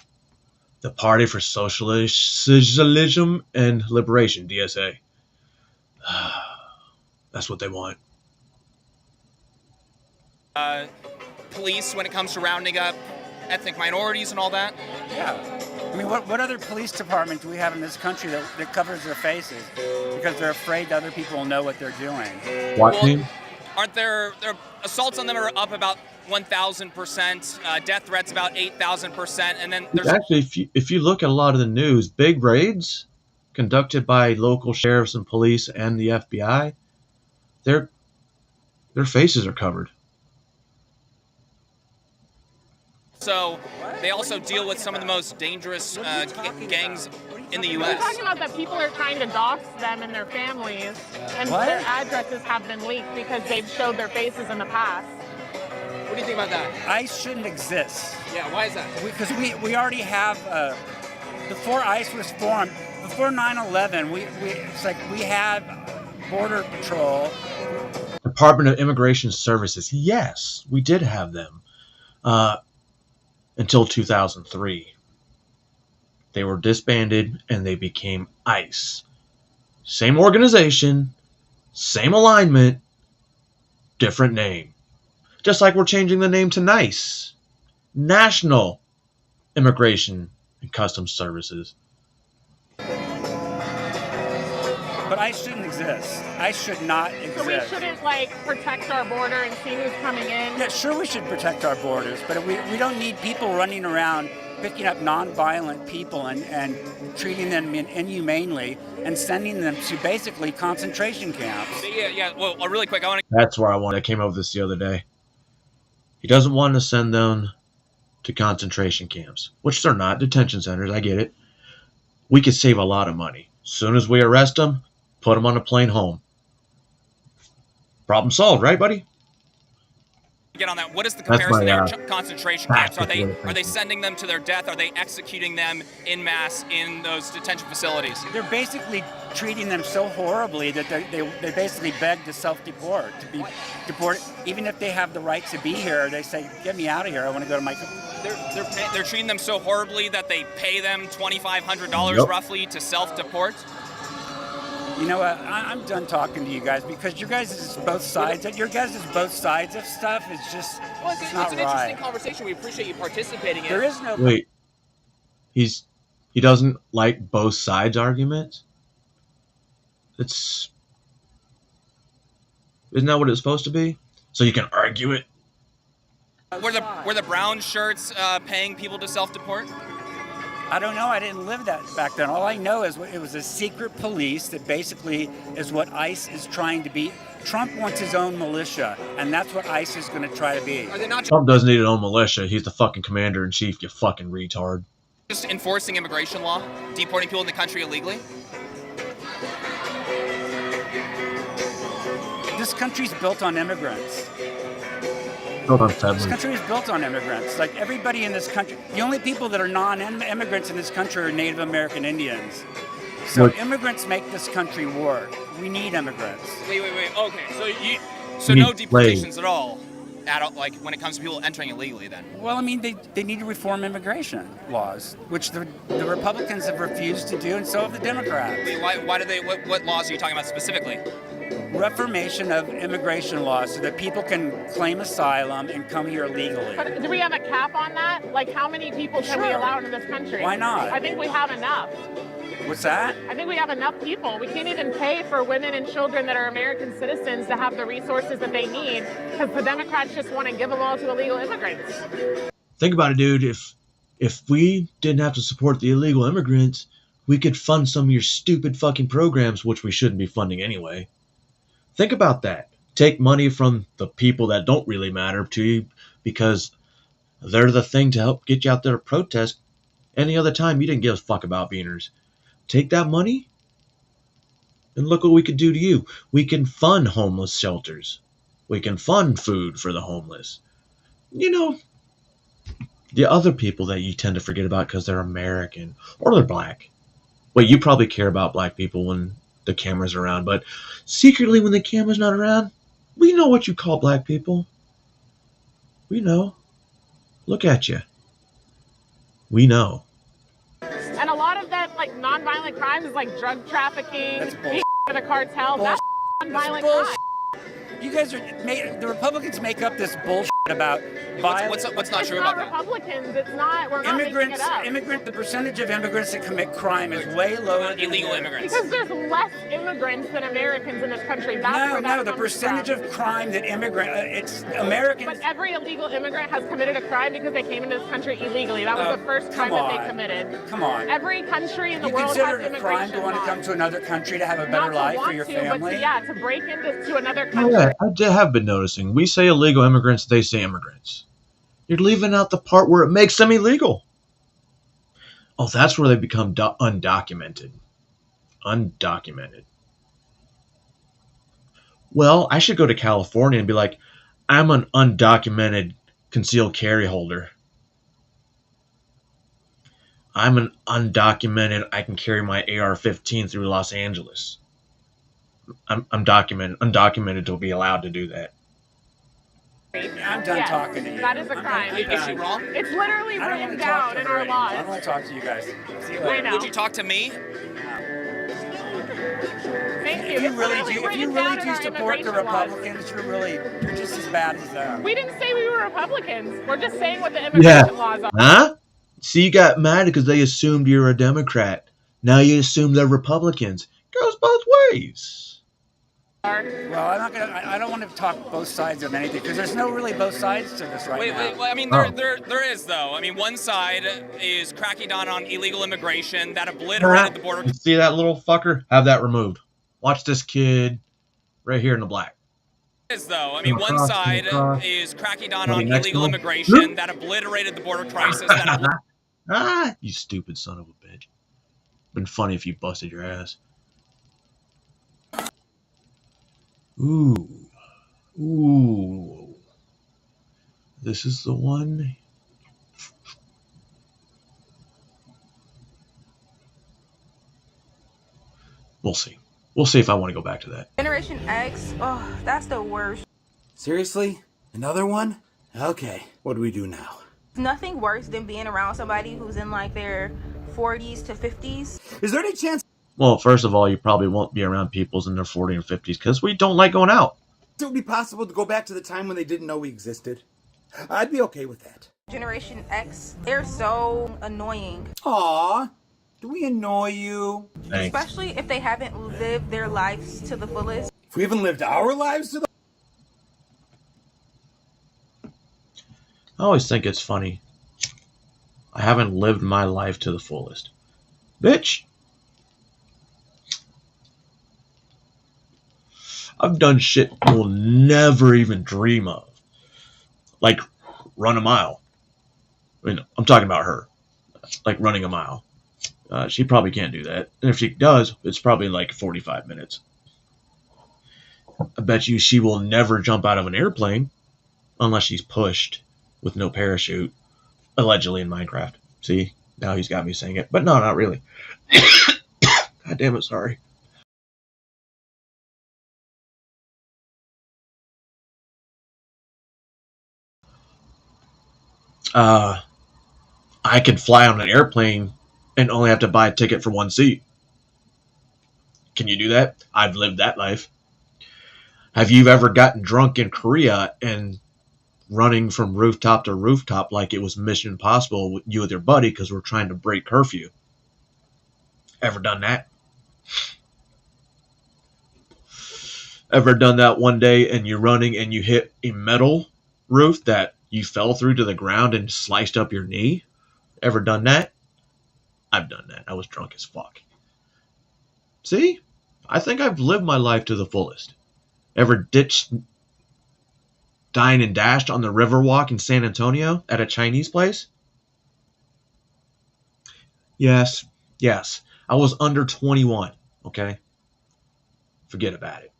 The Party for Socialism and Liberation, DSA. That's what they want. Police when it comes to rounding up ethnic minorities and all that? Yeah. I mean, what other police department do we have in this country that covers their faces because they're afraid that other people will know what they're doing? SWAT team? Aren't there assaults on them are up about 1,000%, death threats about 8,000%, and then there's... Actually, if you look at a lot of the news, big raids conducted by local sheriffs and police and the FBI, their faces are covered. So they also deal with some of the most dangerous gangs. What are in the We're U.S. talking about that people are trying to dox them and their families, and What? their addresses have been leaked because they've showed their faces in the past. What do you think about that? ICE shouldn't exist. Yeah, why is that? Because we already have, before ICE was formed, before 9/11, it's like we had Border Patrol. Department of Immigration Services. Yes, we did have them until 2003. They were disbanded and they became ICE. Same organization, same alignment, different name. Just like we're changing the name to NICE, National Immigration and Customs Services. But ICE shouldn't exist. ICE should not exist. So we shouldn't like protect our border and see who's coming in? Yeah, sure we should protect our borders, but we don't need people running around picking up non-violent people and treating them inhumanely and sending them to basically concentration camps. Yeah. Well, really quick, I want to. That's where I came up with this the other day. He doesn't want to send them to concentration camps, which they're not, detention centers, I get it. We could save a lot of money. As soon as we arrest them, put them on a plane home. Problem solved, right, buddy? Get on that. What is the That's comparison my, there? Concentration camps. Are they tactical sending them to their death? Are they executing them en masse in those detention facilities? They're basically treating them so horribly that they basically beg to self-deport, to be deported. Even if they have the right to be here, they say, "Get me out of here. I want to go to my." They're treating them so horribly that they pay them $2,500 roughly to self-deport. You know what? I'm done talking to you guys because your guys is both sides. Your guys is both sides of stuff. It's just it's not an right. interesting conversation. We appreciate you participating in. There is no. Wait. He doesn't like both sides arguments? Isn't that what it's supposed to be? So you can argue it? Were the brown shirts paying people to self-deport? I don't know. I didn't live that back then. All I know is it was a secret police that basically is what ICE is trying to be. Trump wants his own militia, and that's what ICE is going to try to be. Are they not Trump doesn't need his own militia. He's the fucking commander-in-chief, you fucking retard. just enforcing immigration law, deporting people in the country illegally? This country's built on immigrants. This country is built on immigrants. Like everybody in this country, the only people that are non-immigrants in this country are Native American Indians. So immigrants make this country work. We need immigrants. Wait. Okay, so no deportations at all, like when it comes to people entering illegally then? Well, I mean, they need to reform immigration laws, which the Republicans have refused to do, and so have the Democrats. Wait, why do they? What laws are you talking about specifically? Reformation of immigration laws so that people can claim asylum and come here legally. But do we have a cap on that? Like, how many people can we allow into this country? Why not? I think we have enough. What's that? I think we have enough people. We can't even pay for women and children that are American citizens to have the resources that they need because the Democrats just want to give them all to illegal immigrants. Think about it, dude. If we didn't have to support the illegal immigrants, we could fund some of your stupid fucking programs, which we shouldn't be funding anyway. Think about that. Take money from the people that don't really matter to you because they're the thing to help get you out there to protest. Any other time, you didn't give a fuck about beaners. Take that money and look what we could do to you. We can fund homeless shelters. We can fund food for the homeless. You know, the other people that you tend to forget about because they're American or they're black. Well, you probably care about black people when the camera's around, but secretly when the camera's not around, we know what you call black people. We know. Look at you. We know. And a lot of that, like, nonviolent crimes is like drug trafficking, That's bullshit. for the cartel. That's nonviolent crime. You guys the Republicans make up this bullshit about violence. What's not true It's not about that? Republicans. It's not. We're not making it up. The percentage of immigrants that commit crime is way lower than illegal immigrants. Because there's less immigrants than Americans in this country. That's where that the comes percentage from. of crime that it's Americans. But every illegal immigrant has committed a crime because they came into this country illegally. That was the first crime that they committed. Come on. Every country in the You world consider has it a crime to want to come to another country to have a better life for your family? But to break into another Oh, country. yeah, I have been noticing. We say illegal immigrants, they say immigrants. You're leaving out the part where it makes them illegal. Oh, that's where they become undocumented. Undocumented. Well, I should go to California and be like, I'm an undocumented concealed carry holder. I'm an undocumented, I can carry my AR-15 through Los Angeles. I'm undocumented to be allowed to do that. I'm done talking to you. That is a crime. Is she wrong? It's literally written down in our laws. I don't want to talk to you guys. See you I later. know. Would you talk to me? Thank you. If you really It's do support the Republicans, you're just as bad as them. We didn't say we were Republicans. We're just saying what the immigration laws are. Huh? See, you got mad because they assumed you're a Democrat. Now you assume they're Republicans. Goes both ways. Well, I don't want to talk both sides of anything because there's no really both sides to this right now. Wait, I mean, there is, though. I mean, one side is cracking down on illegal immigration that obliterated the border. See that little fucker? Have that removed. Watch this kid right here in the black. Though. I mean, one side is cracking down on illegal immigration that obliterated the border crisis. You stupid son of a bitch. Been funny if you busted your ass. Ooh. This is the one. We'll see. We'll see if I want to go back to that. Generation X, oh, that's the worst. Seriously? Another one? Okay, what do we do now? Nothing worse than being around somebody who's in like their 40s to 50s. Is there any chance? Well, first of all, you probably won't be around people in their 40s and 50s because we don't like going out. It would be possible to go back to the time when they didn't know we existed. I'd be okay with that. Generation X, they're so annoying. Aw, do we annoy you? Thanks. Especially if they haven't lived their lives to the fullest. If we haven't lived our lives to the... I always think it's funny. I haven't lived my life to the fullest. Bitch! I've done shit you'll never even dream of. Like, run a mile. I mean, I'm talking about her. Like, running a mile. She probably can't do that. And if she does, it's probably like 45 minutes. I bet you she will never jump out of an airplane unless she's pushed with no parachute. Allegedly in Minecraft. See? Now he's got me saying it. But no, not really. God damn it, sorry. I could fly on an airplane and only have to buy a ticket for one seat. Can you do that? I've lived that life. Have you ever gotten drunk in Korea and running from rooftop to rooftop like it was Mission Impossible with you with your buddy because we're trying to break curfew? Ever done that? Ever done that one day and you're running and you hit a metal roof that you fell through to the ground and sliced up your knee? Ever done that? I've done that. I was drunk as fuck. See? I think I've lived my life to the fullest. Ever ditched, dined and dashed on the Riverwalk in San Antonio at a Chinese place? Yes. Yes. I was under 21. Okay? Forget about it.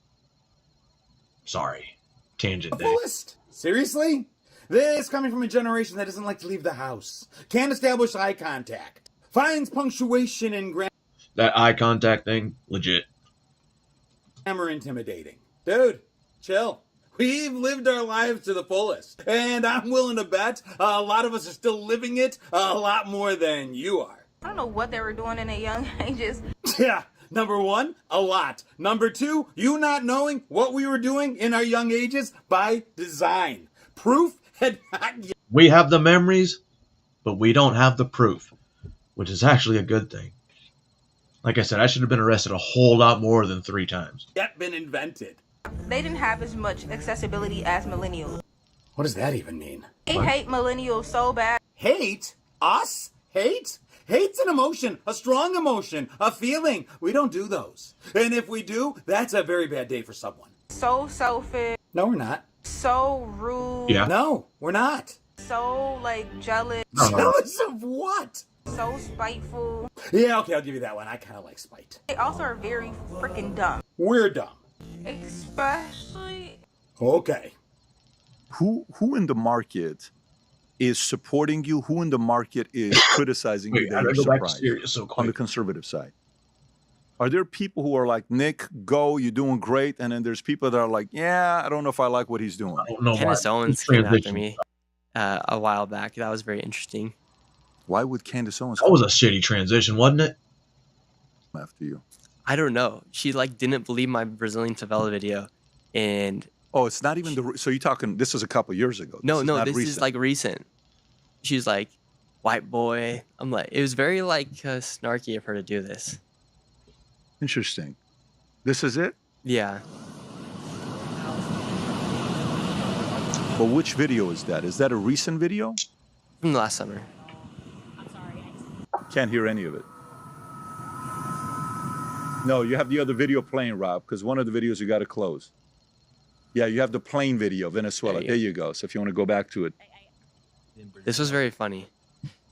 Sorry. Tangent day. Fullest? Seriously? This coming from a generation that doesn't like to leave the house. Can't establish eye contact. Finds punctuation and That eye contact thing, legit. grammar intimidating. Dude, chill. We've lived our lives to the fullest. And I'm willing to bet a lot of us are still living it a lot more than you are. I don't know what they were doing in their young ages. Yeah. Number one, a lot. Number two, you not knowing what we were doing in our young ages by design. Proof had not yet. We have the memories, but we don't have the proof, which is actually a good thing. Like I said, I should have been arrested a whole lot more than 3 times. Yet been invented. They didn't have as much accessibility as millennials. What does that even mean? They hate millennials so bad. Hate? Us? Hate? Hate's an emotion, a strong emotion, a feeling. We don't do those. And if we do, that's a very bad day for someone. So selfish. No, we're not. So rude. Yeah. No, we're not. So, like, jealous. Jealous of what? So spiteful. Yeah, okay, I'll give you that one. I kind of like spite. They also are very freaking dumb. We're dumb. Especially. Okay. Who in the market is supporting you? Who in the market is criticizing you that you're surprised on the conservative side? Are there people who are like, Nick, go, you're doing great, and then there's people that are like, yeah, I don't know if I like what he's doing. Candace Owens came after me a while back. That was very interesting. Why would Candace Owens? That was a shitty transition, wasn't it? After you. I don't know. She like didn't believe my Brazilian favela video, and it's not even the. So you're talking? This was a couple years ago. No, this is like recent. She's like, white boy. I'm like, it was very like snarky of her to do this. Interesting. This is it? Yeah. But which video is that? Is that a recent video? From last summer. Can't hear any of it. No, you have the other video playing, Rob, because one of the videos you got to close. Yeah, you have the plane video, Venezuela. There you go. So if you want to go back to it. This was very funny.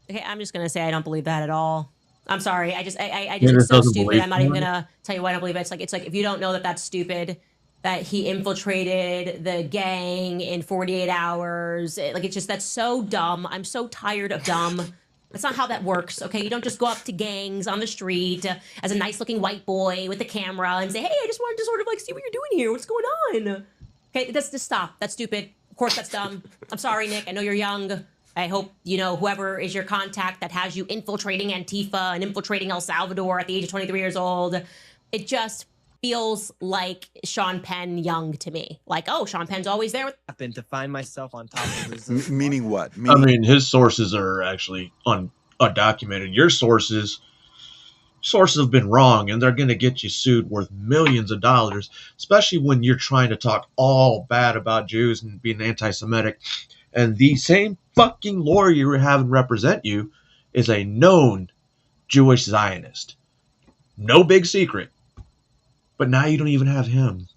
Okay, I'm just gonna say I don't believe that at all. I'm sorry. I just it's so stupid. I'm not even gonna tell you why I don't believe it. It's like if you don't know that that's stupid, that he infiltrated the gang in 48 hours. That's so dumb. I'm so tired of dumb. That's not how that works, okay? You don't just go up to gangs on the street as a nice-looking white boy with a camera and say, hey, I just wanted to sort of like see what you're doing here. What's going on? Okay, just stop. That's stupid. Of course that's dumb. I'm sorry, Nick. I know you're young. I hope, whoever is your contact that has you infiltrating Antifa and infiltrating El Salvador at the age of 23 years old. It just feels like Sean Penn young to me. Like, oh, Sean Penn's always there. Happened to find myself on top of this. Meaning what? I mean, his sources are actually undocumented. Your sources have been wrong, and they're going to get you sued worth millions of dollars, especially when you're trying to talk all bad about Jews and being anti-Semitic. And the same fucking lawyer you're having represent you is a known Jewish Zionist. No big secret. But now you don't even have him.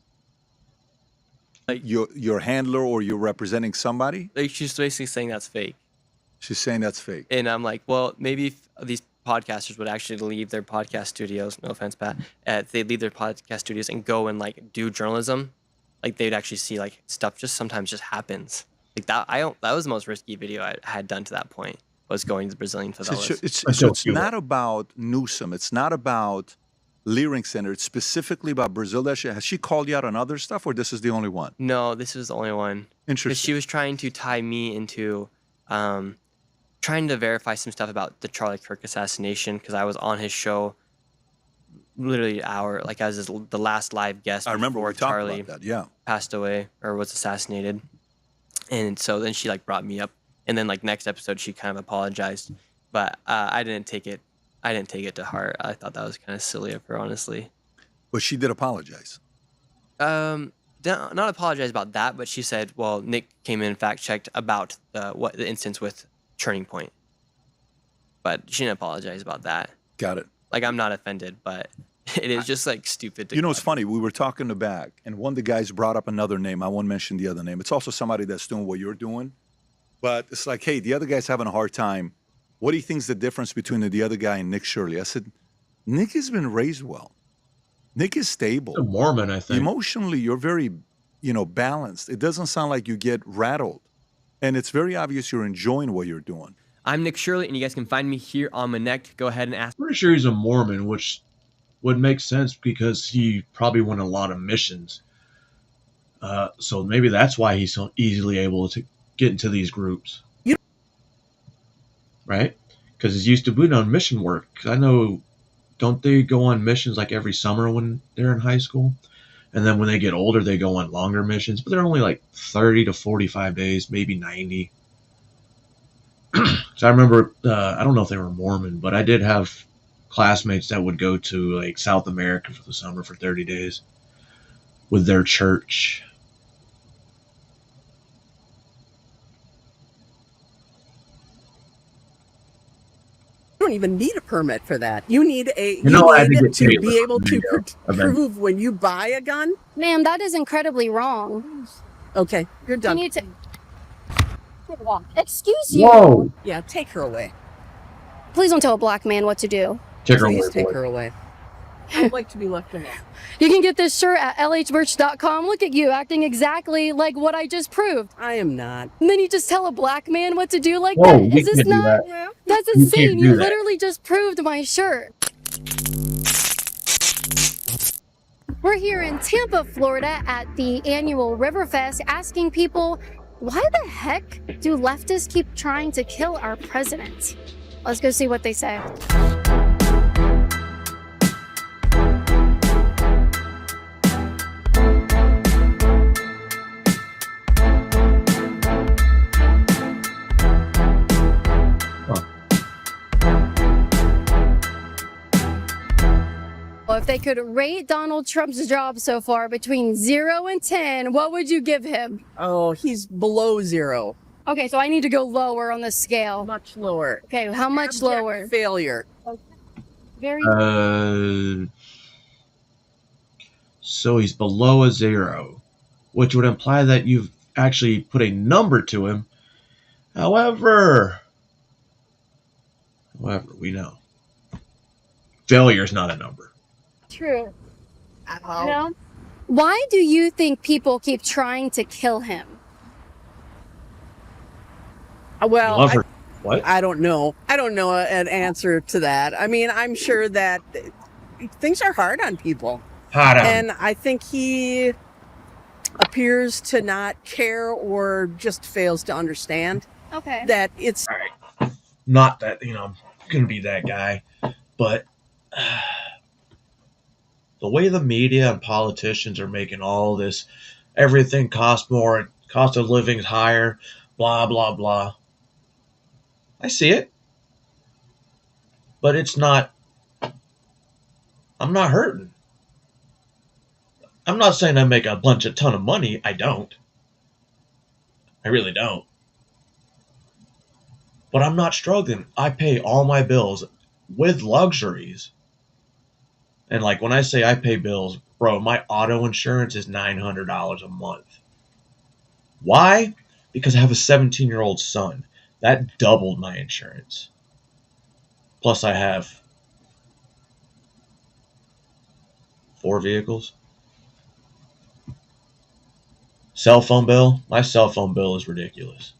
Like your handler, or you're representing somebody? Like, she's basically saying that's fake. She's saying that's fake. And I'm like, well, maybe if these podcasters would actually leave their podcast studios, no offense, Pat, they'd leave their podcast studios and go and like do journalism, like they'd actually see like stuff sometimes just happens. Like that was the most risky video I had done to that point, was going to the Brazilian favelas. It's not about Newsom. It's not about Leering Center. It's specifically about Brazil. Has she called you out on other stuff, or this is the only one? No, this is the only one. Interesting. She was trying to tie me into trying to verify some stuff about the Charlie Kirk assassination, because I was on his show literally an hour, like as the last live guest. I remember before Charlie about that. Yeah, passed away or was assassinated. And so then she like brought me up, and then like next episode she kind of apologized, but I didn't take it to heart. I thought that was kind of silly of her, honestly. But she did apologize. Not apologize about that, but she said, well, Nick came in and fact checked about the instance with Turning Point, but she didn't apologize about that. Got it. Like, I'm not offended, but it is just like stupid. It's funny. We were talking in the back, and one of the guys brought up another name. I won't mention the other name. It's also somebody that's doing what you're doing, but it's like, hey, the other guy's having a hard time. What do you think's the difference between the other guy and Nick Shirley? I said, Nick has been raised well. Nick is stable. He's a Mormon, I think. Emotionally, you're very, balanced. It doesn't sound like you get rattled, and it's very obvious you're enjoying what you're doing. I'm Nick Shirley, and you guys can find me here on Manect. Go ahead and ask. I'm pretty sure he's a Mormon, which would make sense because he probably went on a lot of missions. So maybe that's why he's so easily able to get into these groups. Right? Because he's used to being on mission work. I know, don't they go on missions like every summer when they're in high school? And then when they get older, they go on longer missions. But they're only like 30 to 45 days, maybe 90. So I remember, I don't know if they were Mormon, but I did have classmates that would go to like South America for the summer for 30 days with their church. You don't even need a permit for that. You need to be able to prove when you buy a gun. Ma'am, that is incredibly wrong. Okay, you're done. You need to... Excuse you. Whoa. Yeah, take her away. Please don't tell a black man what to do. Please take her away. I'd like to be left alone. You can get this shirt at lhmerch.com. Look at you acting exactly like what I just proved. I am not. And then you just tell a black man what to do like Whoa, that? you Is this can't do not? that. That's You can't insane. do You that. literally just proved my shirt. We're here in Tampa, Florida at the annual Riverfest asking people, why the heck do leftists keep trying to kill our president? Let's go see what they say. Well, if they could rate Donald Trump's job so far between 0 and 10, what would you give him? Oh, he's below 0. Okay, so I need to go lower on the scale. Much lower. Okay, how much Abject lower? Failure. Very. So he's below a 0, which would imply that you've actually put a number to him. However, we know failure is not a number. True. No. Why do you think people keep trying to kill him? Well, Love her. What? I don't know. I don't know an answer to that. I mean, I'm sure that things are hard on people. Hard on. And I think he appears to not care or just fails to understand Okay. that it's Not that, I'm going to be that guy, but the way the media and politicians are making all this, everything costs more, cost of living is higher, blah, blah, blah. I see it. But it's not, I'm not hurting. I'm not saying I make a ton of money. I don't. I really don't. But I'm not struggling. I pay all my bills with luxuries. And like when I say I pay bills, bro, my auto insurance is $900 a month. Why? Because I have a 17-year-old son. That doubled my insurance. Plus I have 4 vehicles. Cell phone bill. My cell phone bill is ridiculous.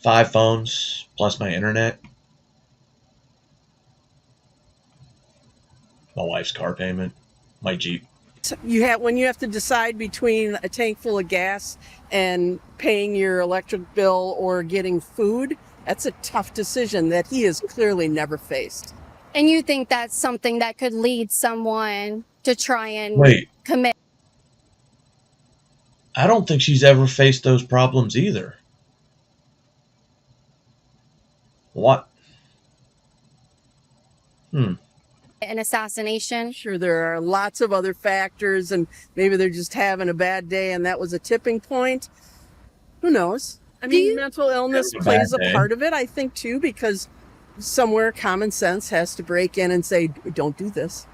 5 phones plus my internet. My wife's car payment. My Jeep. when you have to decide between a tank full of gas and paying your electric bill or getting food, that's a tough decision that he has clearly never faced. And you think that's something that could lead someone to try and Wait. commit? I don't think she's ever faced those problems either. What? An assassination? Sure, there are lots of other factors, and maybe they're just having a bad day and that was a tipping point. Who knows? I mean, mental illness plays a part of it, I think, too, because somewhere common sense has to break in and say, don't do this.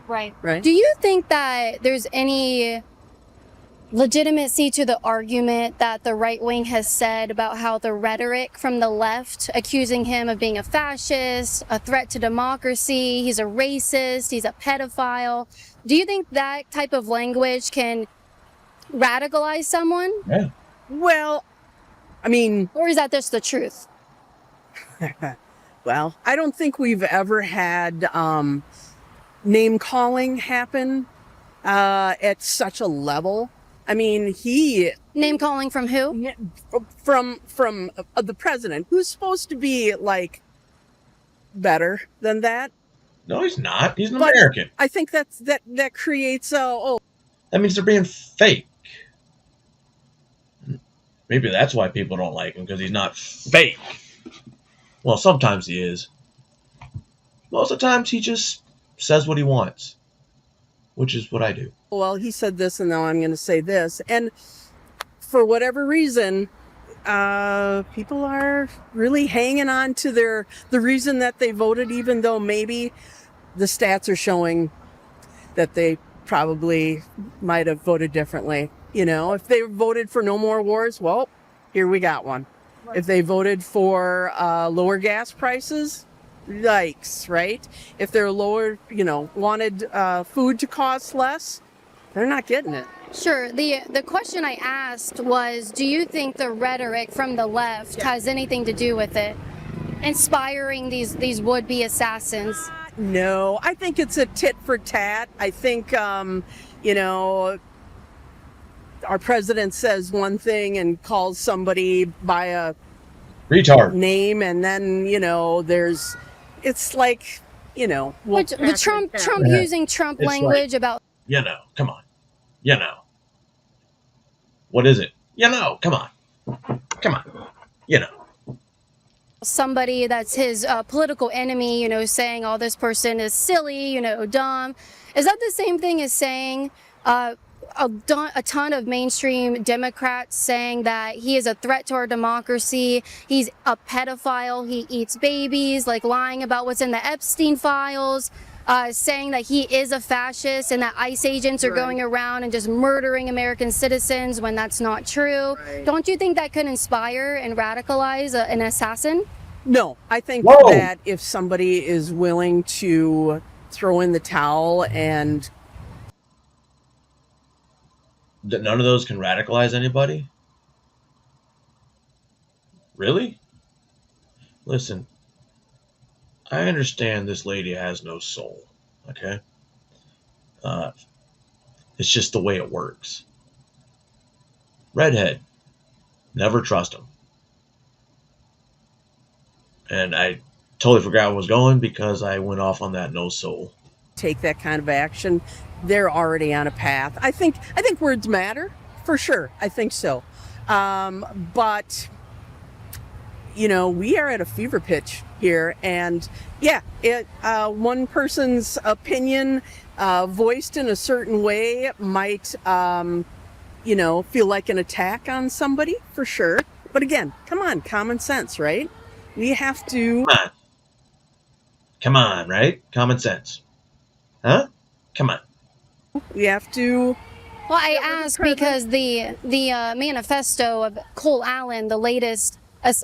Right. Right. Do you think that there's any legitimacy to the argument that the right wing has said about how the rhetoric from the left accusing him of being a fascist, a threat to democracy, he's a racist, he's a pedophile? Do you think that type of language can radicalize someone? Yeah. Well, I mean... Or is that just the truth? Well, I don't think we've ever had name calling happen at such a level. I mean, he... Name calling from who? From the president, who's supposed to be, like, better than that. No, he's not. He's an American. I think that creates That means they're being fake. Maybe that's why people don't like him, because he's not fake. Well, sometimes he is. Most of the times he just says what he wants, which is what I do. Well, he said this, and now I'm going to say this. And for whatever reason, people are really hanging on to the reason that they voted, even though maybe the stats are showing that they probably might have voted differently. You know, if they voted for no more wars, well, here we got one. If they voted for lower gas prices, Yikes, right? If they're lower, wanted food to cost less, they're not getting it. Sure. The question I asked was, do you think the rhetoric from the left has anything to do with it? Inspiring these would-be assassins? No, I think it's a tit for tat. I think, our president says one thing and calls somebody by a retard name, and then, it's like, With Trump using Trump It's like, language about... Come on. What is it? Come on. somebody that's his political enemy, saying, oh, this person is silly, dumb. Is that the same thing as saying a ton of mainstream Democrats saying that he is a threat to our democracy, he's a pedophile, he eats babies, like lying about what's in the Epstein files, saying that he is a fascist and that ICE agents are going around and just murdering American citizens when that's not true? Don't you think that could inspire and radicalize an assassin? No, I think that if somebody is willing to throw in the towel and... That none of those can radicalize anybody? Really? Listen, I understand this lady has no soul, okay? It's just the way it works. Redhead. Never trust him. And I totally forgot where I was going because I went off on that no soul. Take that kind of action. They're already on a path. I think words matter, for sure. I think so. But, we are at a fever pitch here. And yeah, one person's opinion voiced in a certain way might, feel like an attack on somebody, for sure. But again, come on, common sense, right? We have to... Come on, right? Common sense. Huh? Come on. We have to... Well, I asked because the manifesto of Cole Allen, the latest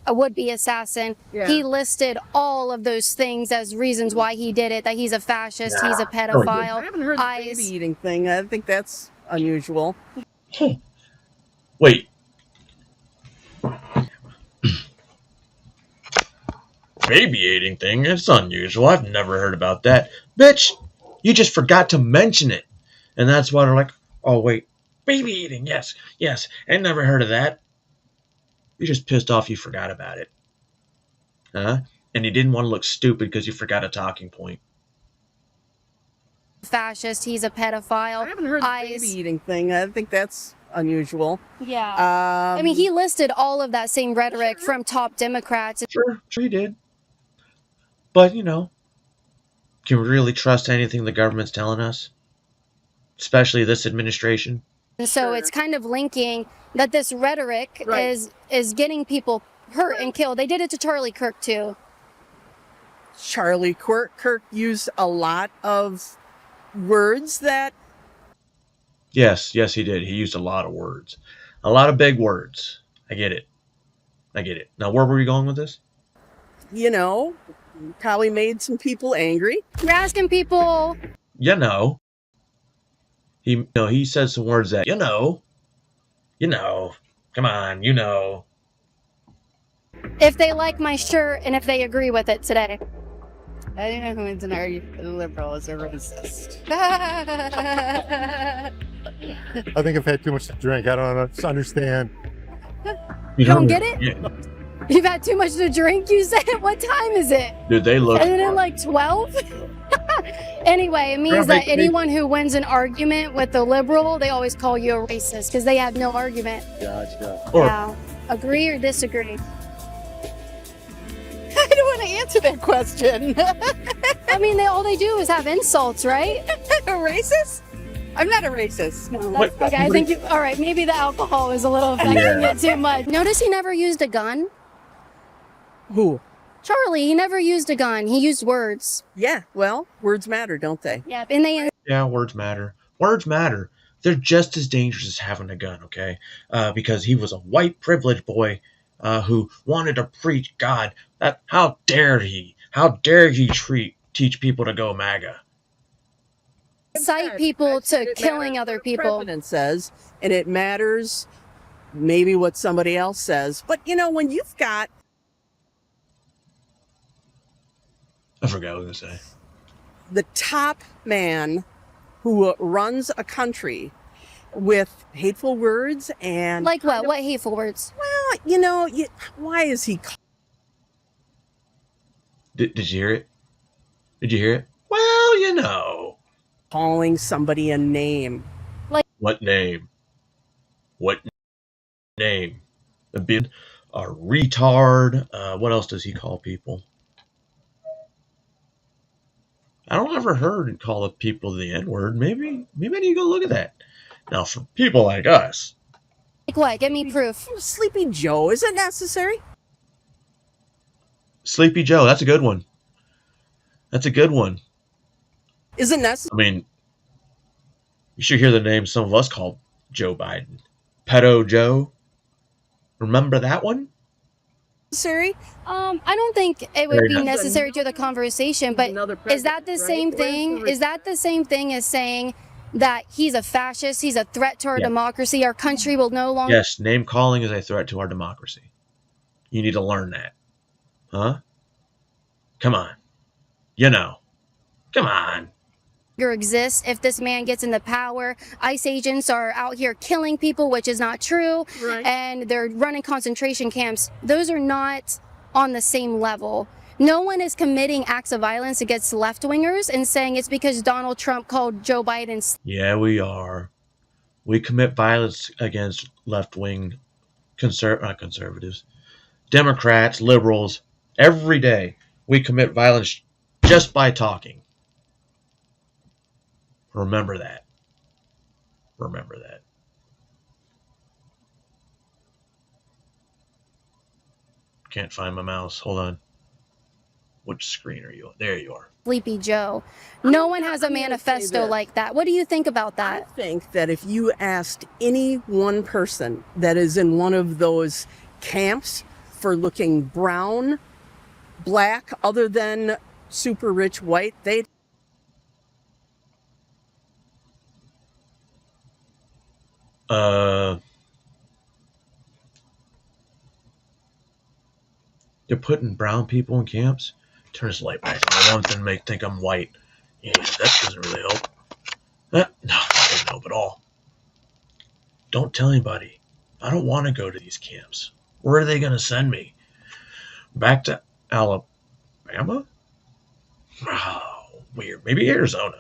would-be assassin, he listed all of those things as reasons why he did it, that he's a fascist, he's a pedophile. I haven't heard the baby eating thing. I think that's unusual. Wait. Baby eating thing? It's unusual. I've never heard about that. Bitch, you just forgot to mention it. And that's why they're like, oh, wait. Baby eating, yes. I never heard of that. You're just pissed off you forgot about it. Huh? And you didn't want to look stupid because you forgot a talking point. Fascist, he's a pedophile. I haven't heard the baby eating thing. I think that's unusual. Yeah. I mean, he listed all of that same rhetoric from top Democrats. Sure he did. But, can we really trust anything the government's telling us? Especially this administration? And so it's kind of linking that this rhetoric is getting people hurt and killed. They did it to Charlie Kirk, too. Charlie Kirk used a lot of words that... Yes, he did. He used a lot of words. A lot of big words. I get it. Now, where were we going with this? Probably made some people angry. You're asking people... He said some words that, come on, If they like my shirt and if they agree with it today. I don't know who wins an argument with a liberal is a racist. I think I've had too much to drink. I don't understand. You don't get it? Yeah. You've had too much to drink, you said? What time is it? Dude, they look... Isn't it like 12? Anyway, it means that anyone who wins an argument with the liberal, they always call you a racist because they have no argument. Gotcha. Yeah. Agree or disagree? I don't want to answer that question. I mean, all they do is have insults, right? A racist? I'm not a racist. No, that's okay. I think all right, maybe the alcohol is a little affecting it too much. Notice he never used a gun? Who? Charlie, he never used a gun. He used words. Yeah, well, words matter, don't they? Yeah, and yeah, words matter. Words matter. They're just as dangerous as having a gun, okay? Because he was a white privileged boy who wanted to preach God. How dare he How dare he teach people to go MAGA? Incite people to killing other people. The president says, and it matters maybe what somebody else says. But you know, when you've got, I forgot what I was going to say. The top man who runs a country with hateful words and like what? What hateful words? Well, you know, why is he? Did you hear it? Did you hear it? Well, you know, calling somebody a name. Like what name? What name? A bit a retard. What else does he call people? I don't ever heard him call people the N-word. Maybe I need to go look at that. Now, for people like us. Like what? Give me proof. Sleepy Joe. Is it necessary? Sleepy Joe. That's a good one. That's a good one. Is it necessary? I mean, you should hear the name some of us call Joe Biden. Pedo Joe. Remember that one? Necessary? I don't think it would be necessary to the conversation, but is that the same thing? Is that the same thing as saying that he's a fascist, he's a threat to our democracy, our country will no longer... Yes, name calling is a threat to our democracy. You need to learn that. Huh? Come on. You know. Come on. Exists if this man gets into power. ICE agents are out here killing people, which is not true, and they're running concentration camps. Those are not on the same level. No one is committing acts of violence against left-wingers and saying it's because Donald Trump called Joe Biden. Yeah, we are. We commit violence against left-wing not conservatives, Democrats, liberals. Every day we commit violence just by talking. Remember that. Remember that. Can't find my mouse. Hold on. Which screen are you on? There you are. Sleepy Joe. No one has a manifesto like that. What do you think about that? I think that if you asked any one person that is in one of those camps for looking brown, black, other than super rich white, they'd they're putting brown people in camps. Turn this light back on. One thing make think I'm white. Yeah, that doesn't really help. No, that doesn't help at all. Don't tell anybody. I don't want to go to these camps. Where are they going to send me? Back to Alabama? Oh, weird. Maybe Arizona.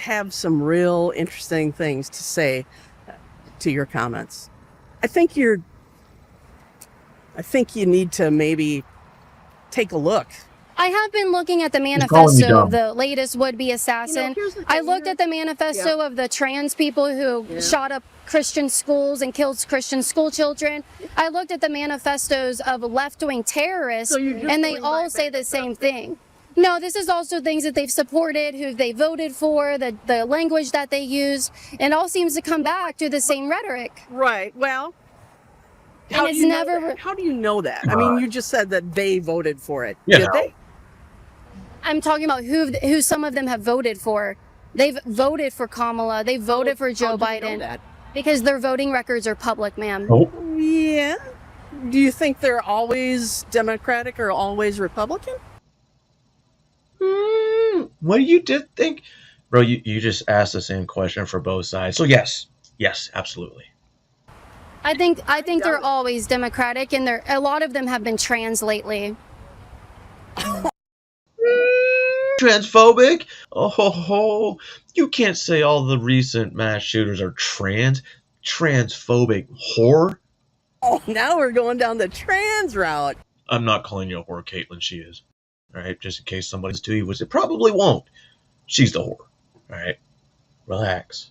have some real interesting things to say to your comments. I think you need to maybe take a look. I have been looking at the manifesto of the latest would-be assassin. I looked at the manifesto of the trans people who shot up Christian schools and killed Christian school children. I looked at the manifestos of left-wing terrorists, and they all say the same thing. No, this is also things that they've supported, who they voted for, the language that they use, and it all seems to come back to the same rhetoric. Right. Well, and it's never. How do you know that? I mean, you just said that they voted for it. Yeah. Did they? I'm talking about who some of them have voted for. They've voted for Kamala. They voted for Joe Biden because their voting records are public, ma'am. Oh. Yeah. Do you think they're always Democratic or always Republican? What do you think? Bro, you just asked the same question for both sides. So yes, absolutely. I think they're always Democratic, and a lot of them have been trans lately. Transphobic? Oh, you can't say all the recent mass shooters are transphobic whore. Oh, now we're going down the trans route. I'm not calling you a whore, Caitlin. She is. All right, just in case somebody's too evil. It probably won't. She's the whore. All right, relax.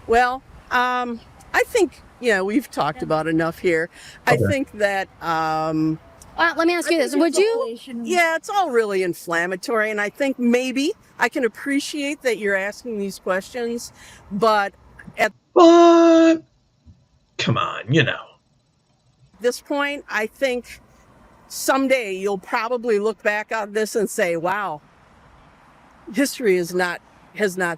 Well, I think we've talked about enough here. Okay. I think that. Let me ask you this: would you? Yeah, it's all really inflammatory, and I think maybe I can appreciate that you're asking these questions, but come on, this point, I think someday you'll probably look back on this and say, wow, history has not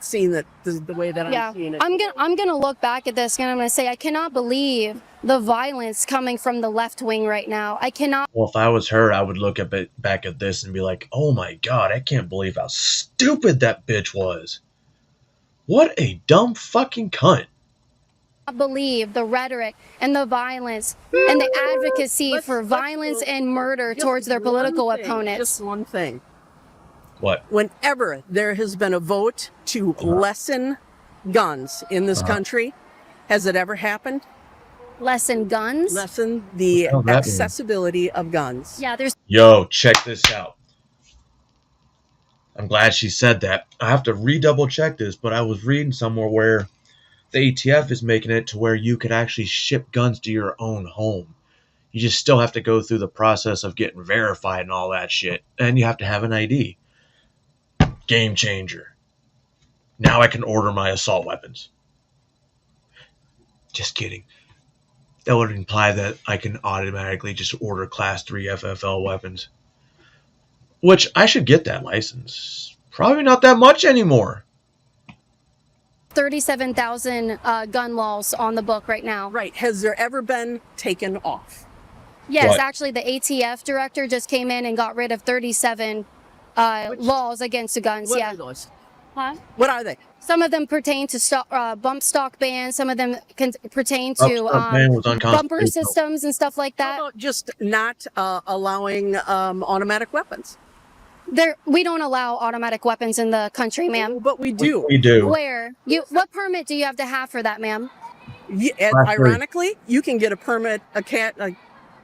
seen that the way that I'm seeing it. I'm gonna look back at this and I'm gonna say I cannot believe the violence coming from the left wing right now. I cannot. Well, if I was her, I would look back at this and be like, oh my God, I can't believe how stupid that bitch was. What a dumb fucking cunt. Believe the rhetoric and the violence and the advocacy for violence and murder towards their political opponents. Just one thing. What? Whenever there has been a vote to lessen guns in this country, has it ever happened? Lessen guns? Lessen the accessibility of guns. Yeah, there's. Yo, check this out. I'm glad she said that. I have to redouble check this, but I was reading somewhere where the ATF is making it to where you could actually ship guns to your own home. You just still have to go through the process of getting verified and all that shit. And you have to have an ID. Game changer. Now I can order my assault weapons. Just kidding. That would imply that I can automatically just order Class 3 FFL weapons. Which I should get that license. Probably not that much anymore. 37,000 gun laws on the book right now. Right. Has there ever been taken off? Yes, What? actually the ATF director just came in and got rid of 37 laws against the guns. What yeah. are those? Huh? What are they? Some of them pertain to bump stock bans. Some of them pertain Bump to stock ban was bumper unconstitutional. systems and stuff like that. How about just not allowing automatic weapons? We don't allow automatic weapons in the country, ma'am. But we do. We do. Where? What permit do you have to have for that, ma'am? Class three. Ironically, you can get a permit, a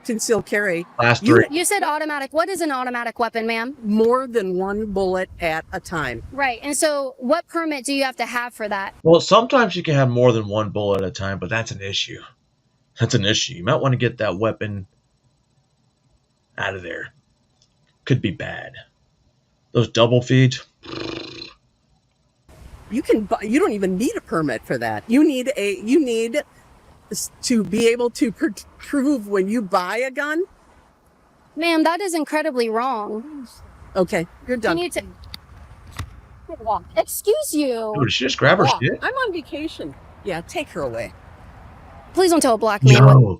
concealed carry. Class 3. You said automatic. What is an automatic weapon, ma'am? More than one bullet at a time. Right. And so what permit do you have to have for that? Well, sometimes you can have more than one bullet at a time, but that's an issue. That's an issue. You might want to get that weapon out of there. Could be bad. Those double feeds. You don't even need a permit for that. You need to be able to prove when you buy a gun. Ma'am, that is incredibly wrong. Okay, you're done. You need to excuse you. Dude, did she just grab her shit? I'm on vacation. Yeah, take her away. Please don't tell a black man. No,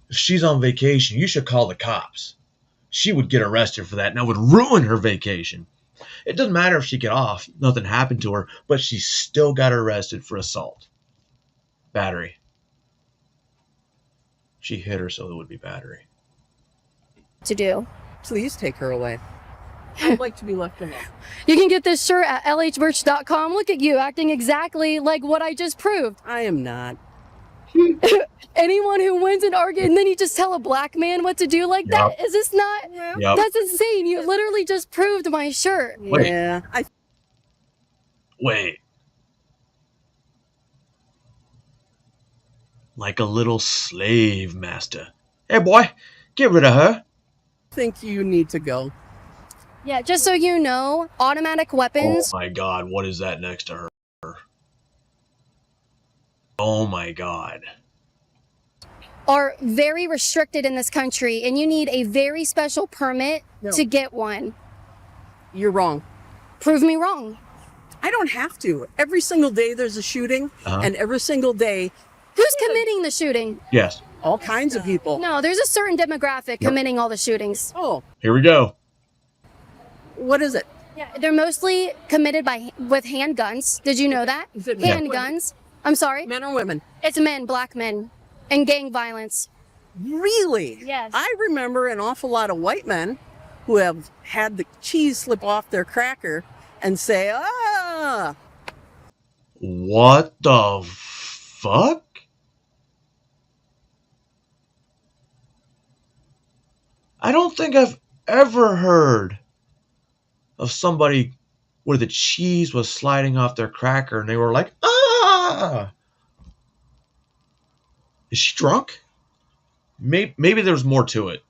if she's on vacation, you should call the cops. She would get arrested for that, and that would ruin her vacation. It doesn't matter if she get off. Nothing happened to her, but she still got arrested for assault. Battery. She hit her, so it would be battery. To do. Please take her away. I'd like to be left alone. You can get this shirt at lhmerch.com. Look at you acting exactly like what I just proved. I am not. Anyone who wins an argument, and then you just tell a black man what to do like that? Is this not? Yep. That's insane. You literally just proved my shirt. Wait. Yeah. Wait. Like a little slave master. Hey, boy, get rid of her. I think you need to go. Yeah, just so you know, automatic weapons. Oh my God, what is that next to her? Oh my God. Are very restricted in this country, and you need a very special permit to get one. You're wrong. Prove me wrong. I don't have to. Every single day there's a shooting, and every single day... Who's committing the shooting? Yes. All kinds of people. No, there's a certain demographic committing all the shootings. Oh. Here we go. What is it? Yeah, they're mostly committed with handguns. Did you know that? Is it men or Handguns. I'm sorry? Men or women? It's men, black men, and gang violence. Really? Yes. I remember an awful lot of white men who have had the cheese slip off their cracker and say, ah. What the fuck? I don't think I've ever heard of somebody where the cheese was sliding off their cracker and they were like, ah! Is she drunk? Maybe there's more to it.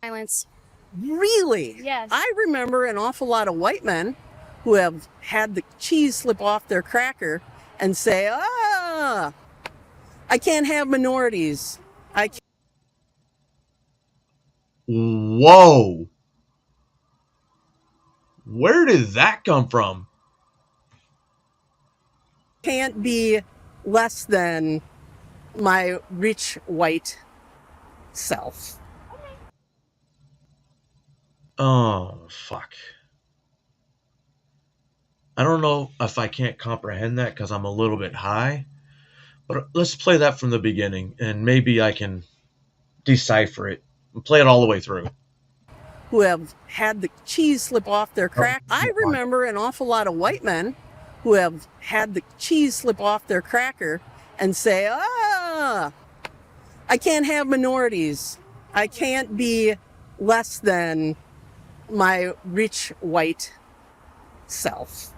Violence. Really? Yes. I remember an awful lot of white men who have had the cheese slip off their cracker and say, ah, I can't have minorities. Whoa. Where did that come from? Can't be less than my rich white self. Oh, fuck. I don't know if I can't comprehend that because I'm a little bit high. But let's play that from the beginning, and maybe I can decipher it and play it all the way through. Who have had the cheese slip off their crack. I remember an awful lot of white men who have had the cheese slip off their cracker and say, I can't have minorities. I can't be less than my rich white self.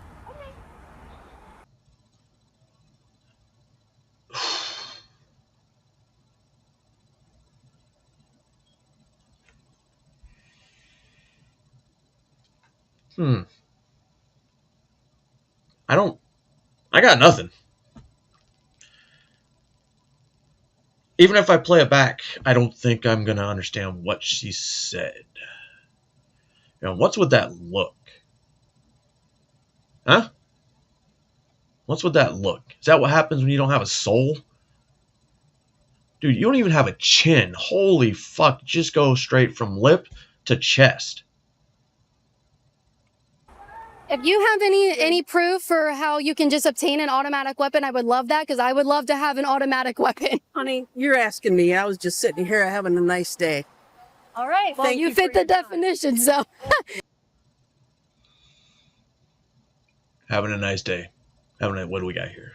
I got nothing. Even if I play it back, I don't think I'm going to understand what she said. You know, what's with that look? Huh? What's with that look? Is that what happens when you don't have a soul? Dude, you don't even have a chin. Holy fuck. Just go straight from lip to chest. If you have any proof for how you can just obtain an automatic weapon, I would love that, because I would love to have an automatic weapon. Honey, you're asking me. I was just sitting here having a nice day. All right. Well, Thank you you fit for the definition, so. Having a nice day. What do we got here?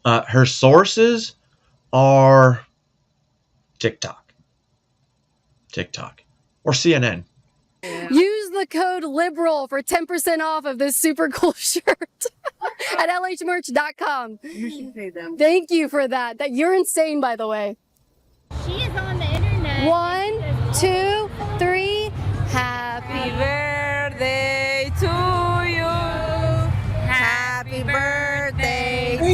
Her sources are TikTok. Or CNN. Use the code LIBERAL for 10% off of this super cool shirt at lhmerch.com. You should pay them. Thank you for that. You're insane, by the way. She is on the internet. 1, 2, 3. Happy birthday to you. Happy birthday to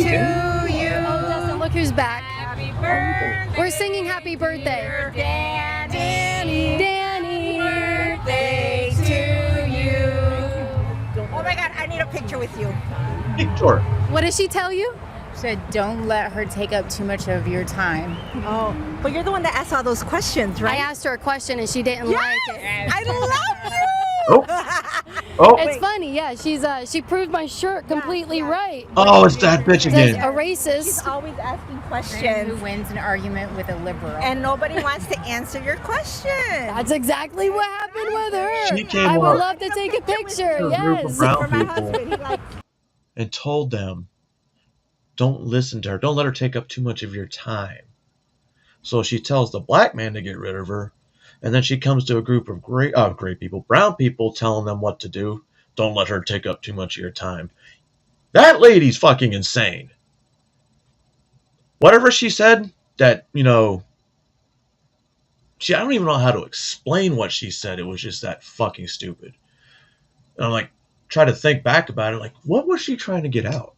you. Oh, Dustin, look who's back. Happy birthday. We're singing happy birthday. Danny. Danny. Birthday to you. Oh my God, I need a picture with you. Picture. What did she tell you? Said don't let her take up too much of your time. Oh, but you're the one that asked all those questions, right? I asked her a question and she didn't like it. I love you. Oh. It's funny, yeah. She proved my shirt completely right. Oh, it's that bitch again. A racist. She's always asking Who questions. wins an argument with a liberal? And nobody wants to answer your question. That's exactly what happened with her. She came I would up love to take a picture. to a group of Yes. brown people and told them, don't listen to her. Don't let her take up too much of your time. So she tells the black man to get rid of her. And then she comes to a group of brown people telling them what to do. Don't let her take up too much of your time. That lady's fucking insane. Whatever she said, that, I don't even know how to explain what she said. It was just that fucking stupid. And I'm like, try to think back about it. Like, what was she trying to get out?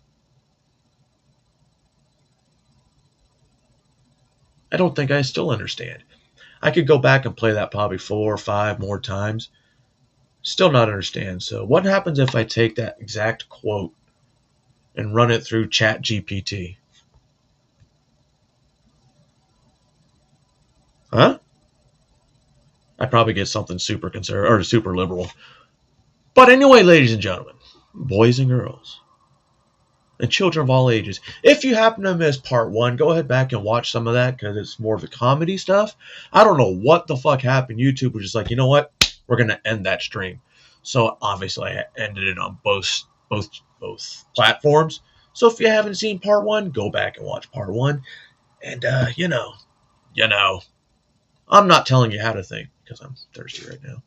I don't think I still understand. I could go back and play that probably 4 or 5 more times. Still not understand. So what happens if I take that exact quote and run it through ChatGPT? Huh? I probably get something super conservative or super liberal. But anyway, ladies and gentlemen, boys and girls, and children of all ages, if you happen to miss part 1, go ahead back and watch some of that because it's more of the comedy stuff. I don't know what the fuck happened. YouTube was just like, you know what? We're going to end that stream. So obviously I ended it on both platforms. So if you haven't seen part 1, go back and watch part 1. And, you know, I'm not telling you how to think because I'm thirsty right now.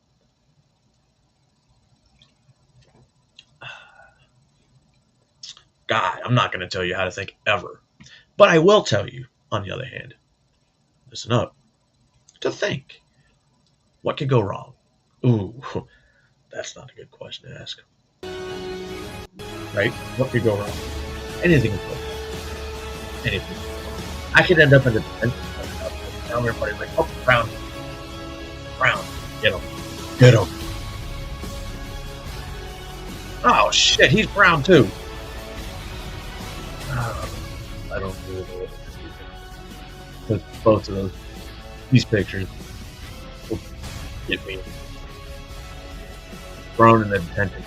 God, I'm not going to tell you how to think ever. But I will tell you, on the other hand, listen up, to think. What could go wrong? Ooh, that's not a good question to ask. Right? What could go wrong? Anything could go wrong. Anything. I could end up in the detention center. Now everybody's like, oh, Brown. Brown. Get him. Get him. Oh, shit. He's brown, too. I don't really know what to do. Both of these pictures will get me thrown in the detention.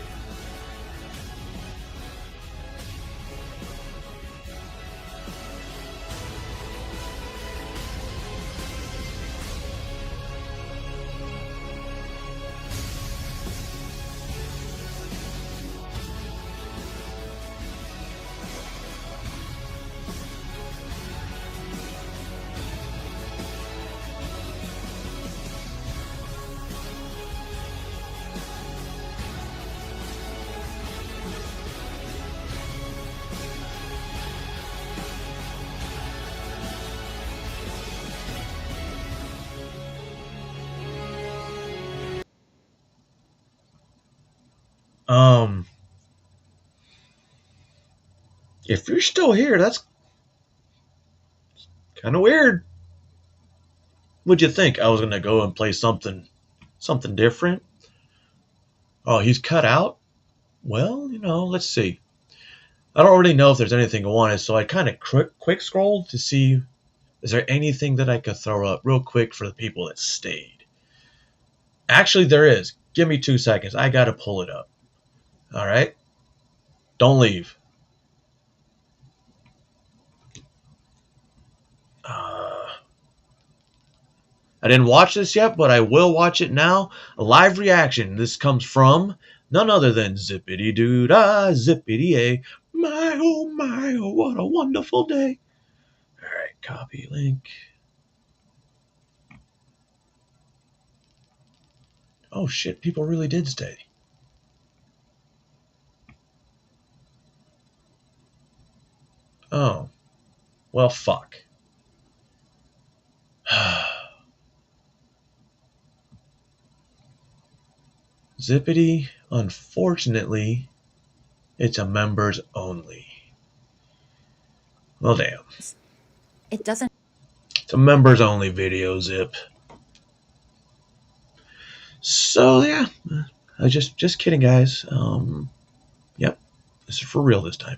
If you're still here, that's kind of weird. What'd you think? I was gonna go and play something different? Oh, he's cut out? Well, let's see. I don't really know if there's anything I wanted, so I kind of quick scrolled to see, is there anything that I could throw up real quick for the people that stayed? Actually, there is. Give me 2 seconds. I gotta pull it up. All right? Don't leave. I didn't watch this yet, but I will watch it now. A live reaction. This comes from none other than Zippity Doo Dah, Zippity A. My, oh, what a wonderful day. All right, copy link. Oh, shit, people really did stay. Oh, well, fuck. Zippity, unfortunately, it's a members only. Well, damn. It doesn't. It's a members only video, Zip. So, yeah. I just kidding, guys. Yep. This is for real this time.